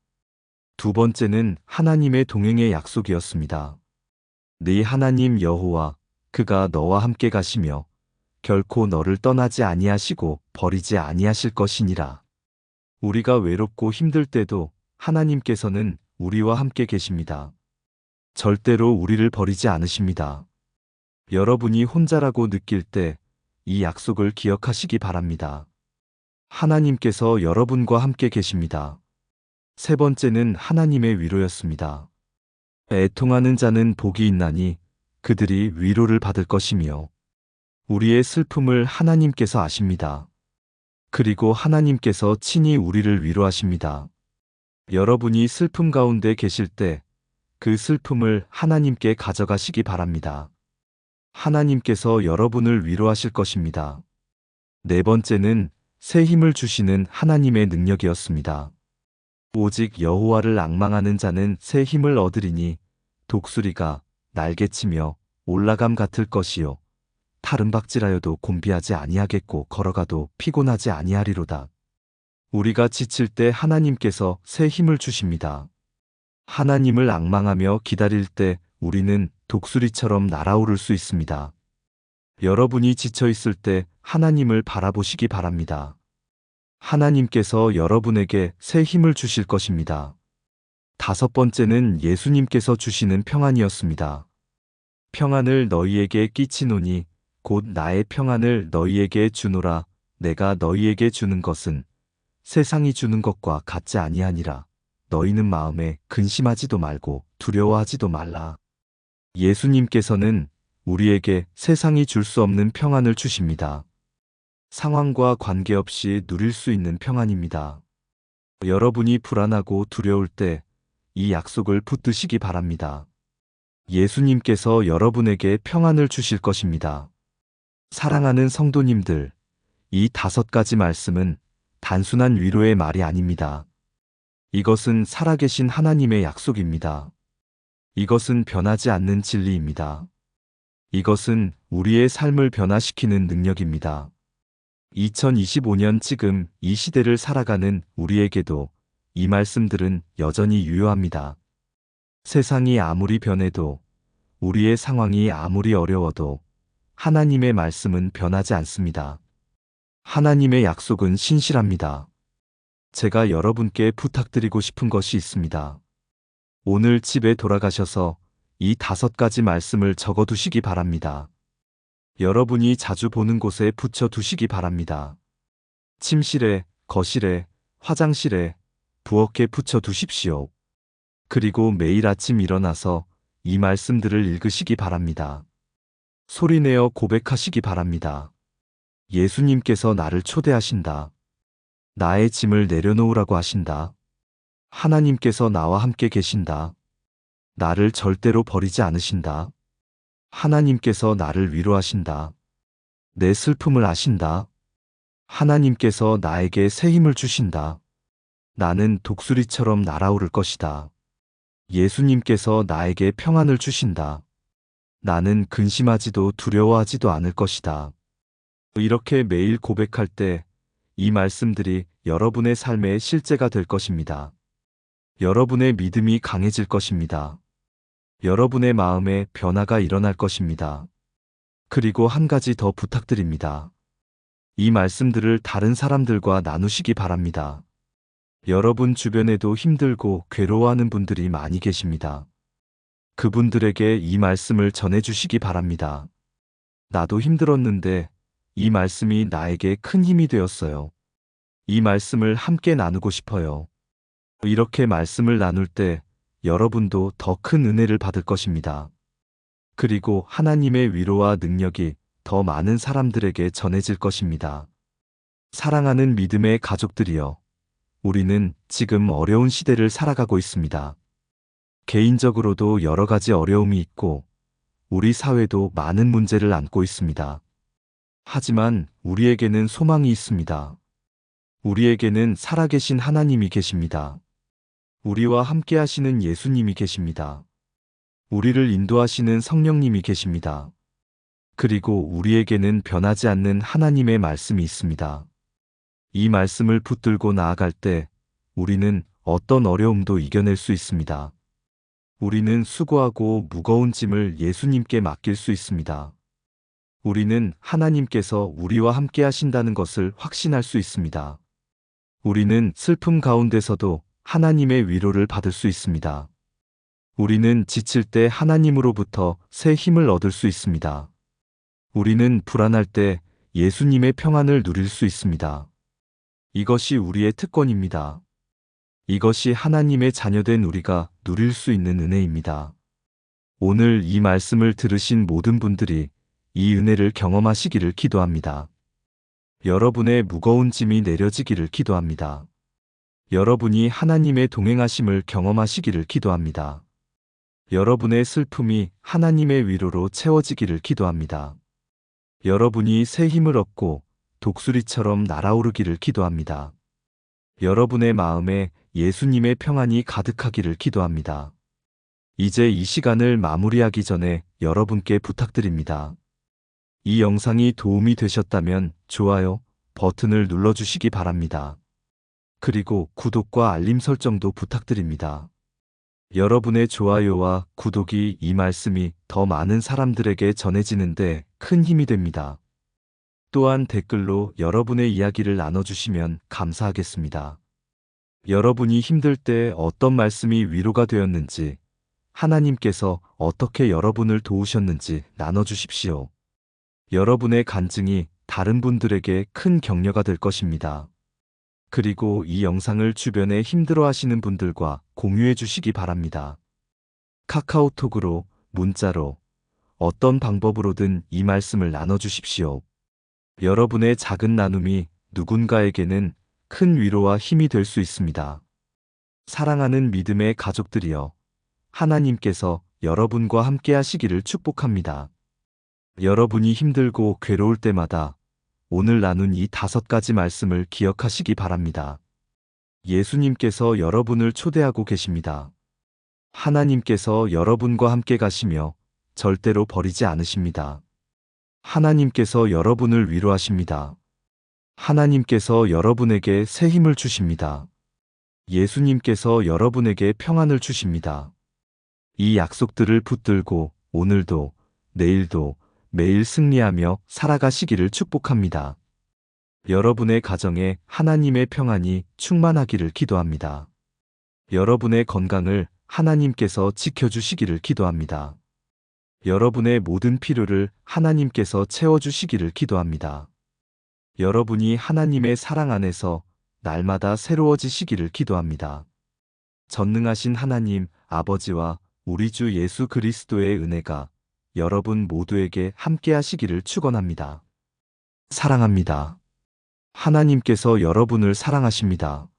두 번째는 하나님의 동행의 약속이었습니다. 네 하나님 여호와, 그가 너와 함께 가시며 결코 너를 떠나지 아니하시고 버리지 아니하실 것이니라. 우리가 외롭고 힘들 때도 하나님께서는 우리와 함께 계십니다. 절대로 우리를 버리지 않으십니다. 여러분이 혼자라고 느낄 때 이 약속을 기억하시기 바랍니다. 하나님께서 여러분과 함께 계십니다. 세 번째는 하나님의 위로였습니다. 애통하는 자는 복이 있나니 그들이 위로를 받을 것이며, 우리의 슬픔을 하나님께서 아십니다. 그리고 하나님께서 친히 우리를 위로하십니다. 여러분이 슬픔 가운데 계실 때 그 슬픔을 하나님께 가져가시기 바랍니다. 하나님께서 여러분을 위로하실 것입니다. 네 번째는 새 힘을 주시는 하나님의 능력이었습니다. 오직 여호와를 앙망하는 자는 새 힘을 얻으리니 독수리가 날개치며 올라감 같을 것이요, 타른 박질하여도 곤비하지 아니하겠고 걸어가도 피곤하지 아니하리로다. 우리가 지칠 때 하나님께서 새 힘을 주십니다. 하나님을 앙망하며 기다릴 때 우리는 독수리처럼 날아오를 수 있습니다. 여러분이 지쳐 있을 때 하나님을 바라보시기 바랍니다. 하나님께서 여러분에게 새 힘을 주실 것입니다. 다섯 번째는 예수님께서 주시는 평안이었습니다. 평안을 너희에게 끼치노니 곧 나의 평안을 너희에게 주노라. 내가 너희에게 주는 것은 세상이 주는 것과 같지 아니하니라. 너희는 마음에 근심하지도 말고 두려워하지도 말라. 예수님께서는 우리에게 세상이 줄 수 없는 평안을 주십니다. 상황과 관계없이 누릴 수 있는 평안입니다. 여러분이 불안하고 두려울 때 이 약속을 붙드시기 바랍니다. 예수님께서 여러분에게 평안을 주실 것입니다. 사랑하는 성도님들, 이 5가지 말씀은 단순한 위로의 말이 아닙니다. 이것은 살아계신 하나님의 약속입니다. 이것은 변하지 않는 진리입니다. 이것은 우리의 삶을 변화시키는 능력입니다. 2025년 지금 이 시대를 살아가는 우리에게도 이 말씀들은 여전히 유효합니다. 세상이 아무리 변해도, 우리의 상황이 아무리 어려워도 하나님의 말씀은 변하지 않습니다. 하나님의 약속은 신실합니다. 제가 여러분께 부탁드리고 싶은 것이 있습니다. 오늘 집에 돌아가셔서 이 5가지 말씀을 적어두시기 바랍니다. 여러분이 자주 보는 곳에 붙여두시기 바랍니다. 침실에, 거실에, 화장실에, 부엌에 붙여두십시오. 그리고 매일 아침 일어나서 이 말씀들을 읽으시기 바랍니다. 소리내어 고백하시기 바랍니다. 예수님께서 나를 초대하신다. 나의 짐을 내려놓으라고 하신다. 하나님께서 나와 함께 계신다. 나를 절대로 버리지 않으신다. 하나님께서 나를 위로하신다. 내 슬픔을 아신다. 하나님께서 나에게 새 힘을 주신다. 나는 독수리처럼 날아오를 것이다. 예수님께서 나에게 평안을 주신다. 나는 근심하지도 두려워하지도 않을 것이다. 이렇게 매일 고백할 때 이 말씀들이 여러분의 삶의 실제가 될 것입니다. 여러분의 믿음이 강해질 것입니다. 여러분의 마음에 변화가 일어날 것입니다. 그리고 한 가지 더 부탁드립니다. 이 말씀들을 다른 사람들과 나누시기 바랍니다. 여러분 주변에도 힘들고 괴로워하는 분들이 많이 계십니다. 그분들에게 이 말씀을 전해주시기 바랍니다. 나도 힘들었는데 이 말씀이 나에게 큰 힘이 되었어요. 이 말씀을 함께 나누고 싶어요. 이렇게 말씀을 나눌 때 여러분도 더 큰 은혜를 받을 것입니다. 그리고 하나님의 위로와 능력이 더 많은 사람들에게 전해질 것입니다. 사랑하는 믿음의 가족들이여, 우리는 지금 어려운 시대를 살아가고 있습니다. 개인적으로도 여러 가지 어려움이 있고, 우리 사회도 많은 문제를 안고 있습니다. 하지만 우리에게는 소망이 있습니다. 우리에게는 살아계신 하나님이 계십니다. 우리와 함께 하시는 예수님이 계십니다. 우리를 인도하시는 성령님이 계십니다. 그리고 우리에게는 변하지 않는 하나님의 말씀이 있습니다. 이 말씀을 붙들고 나아갈 때 우리는 어떤 어려움도 이겨낼 수 있습니다. 우리는 수고하고 무거운 짐을 예수님께 맡길 수 있습니다. 우리는 하나님께서 우리와 함께 하신다는 것을 확신할 수 있습니다. 우리는 슬픔 가운데서도 하나님의 위로를 받을 수 있습니다. 우리는 지칠 때 하나님으로부터 새 힘을 얻을 수 있습니다. 우리는 불안할 때 예수님의 평안을 누릴 수 있습니다. 이것이 우리의 특권입니다. 이것이 하나님의 자녀된 우리가 누릴 수 있는 은혜입니다. 오늘 이 말씀을 들으신 모든 분들이 이 은혜를 경험하시기를 기도합니다. 여러분의 무거운 짐이 내려지기를 기도합니다. 여러분이 하나님의 동행하심을 경험하시기를 기도합니다. 여러분의 슬픔이 하나님의 위로로 채워지기를 기도합니다. 여러분이 새 힘을 얻고 독수리처럼 날아오르기를 기도합니다. 여러분의 마음에 예수님의 평안이 가득하기를 기도합니다. 이제 이 시간을 마무리하기 전에 여러분께 부탁드립니다. 이 영상이 도움이 되셨다면 좋아요 버튼을 눌러주시기 바랍니다. 그리고 구독과 알림 설정도 부탁드립니다. 여러분의 좋아요와 구독이 이 말씀이 더 많은 사람들에게 전해지는데 큰 힘이 됩니다. 또한 댓글로 여러분의 이야기를 나눠주시면 감사하겠습니다. 여러분이 힘들 때 어떤 말씀이 위로가 되었는지, 하나님께서 어떻게 여러분을 도우셨는지 나눠주십시오. 여러분의 간증이 다른 분들에게 큰 격려가 될 것입니다. 그리고 이 영상을 주변에 힘들어하시는 분들과 공유해 주시기 바랍니다. 카카오톡으로, 문자로, 어떤 방법으로든 이 말씀을 나눠주십시오. 여러분의 작은 나눔이 누군가에게는 큰 위로와 힘이 될 수 있습니다. 사랑하는 믿음의 가족들이여, 하나님께서 여러분과 함께 하시기를 축복합니다. 여러분이 힘들고 괴로울 때마다 오늘 나눈 이 5가지 말씀을 기억하시기 바랍니다. 예수님께서 여러분을 초대하고 계십니다. 하나님께서 여러분과 함께 가시며 절대로 버리지 않으십니다. 하나님께서 여러분을 위로하십니다. 하나님께서 여러분에게 새 힘을 주십니다. 예수님께서 여러분에게 평안을 주십니다. 이 약속들을 붙들고 오늘도, 내일도, 매일 승리하며 살아가시기를 축복합니다. 여러분의 가정에 하나님의 평안이 충만하기를 기도합니다. 여러분의 건강을 하나님께서 지켜주시기를 기도합니다. 여러분의 모든 필요를 하나님께서 채워주시기를 기도합니다. 여러분이 하나님의 사랑 안에서 날마다 새로워지시기를 기도합니다. 전능하신 하나님 아버지와 우리 주 예수 그리스도의 은혜가 여러분 모두에게 함께 하시기를 축원합니다. 사랑합니다. 하나님께서 여러분을 사랑하십니다.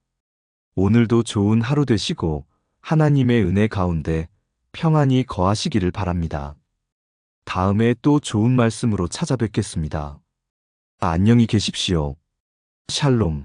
오늘도 좋은 하루 되시고 하나님의 은혜 가운데 평안히 거하시기를 바랍니다. 다음에 또 좋은 말씀으로 찾아뵙겠습니다. 안녕히 계십시오. 샬롬.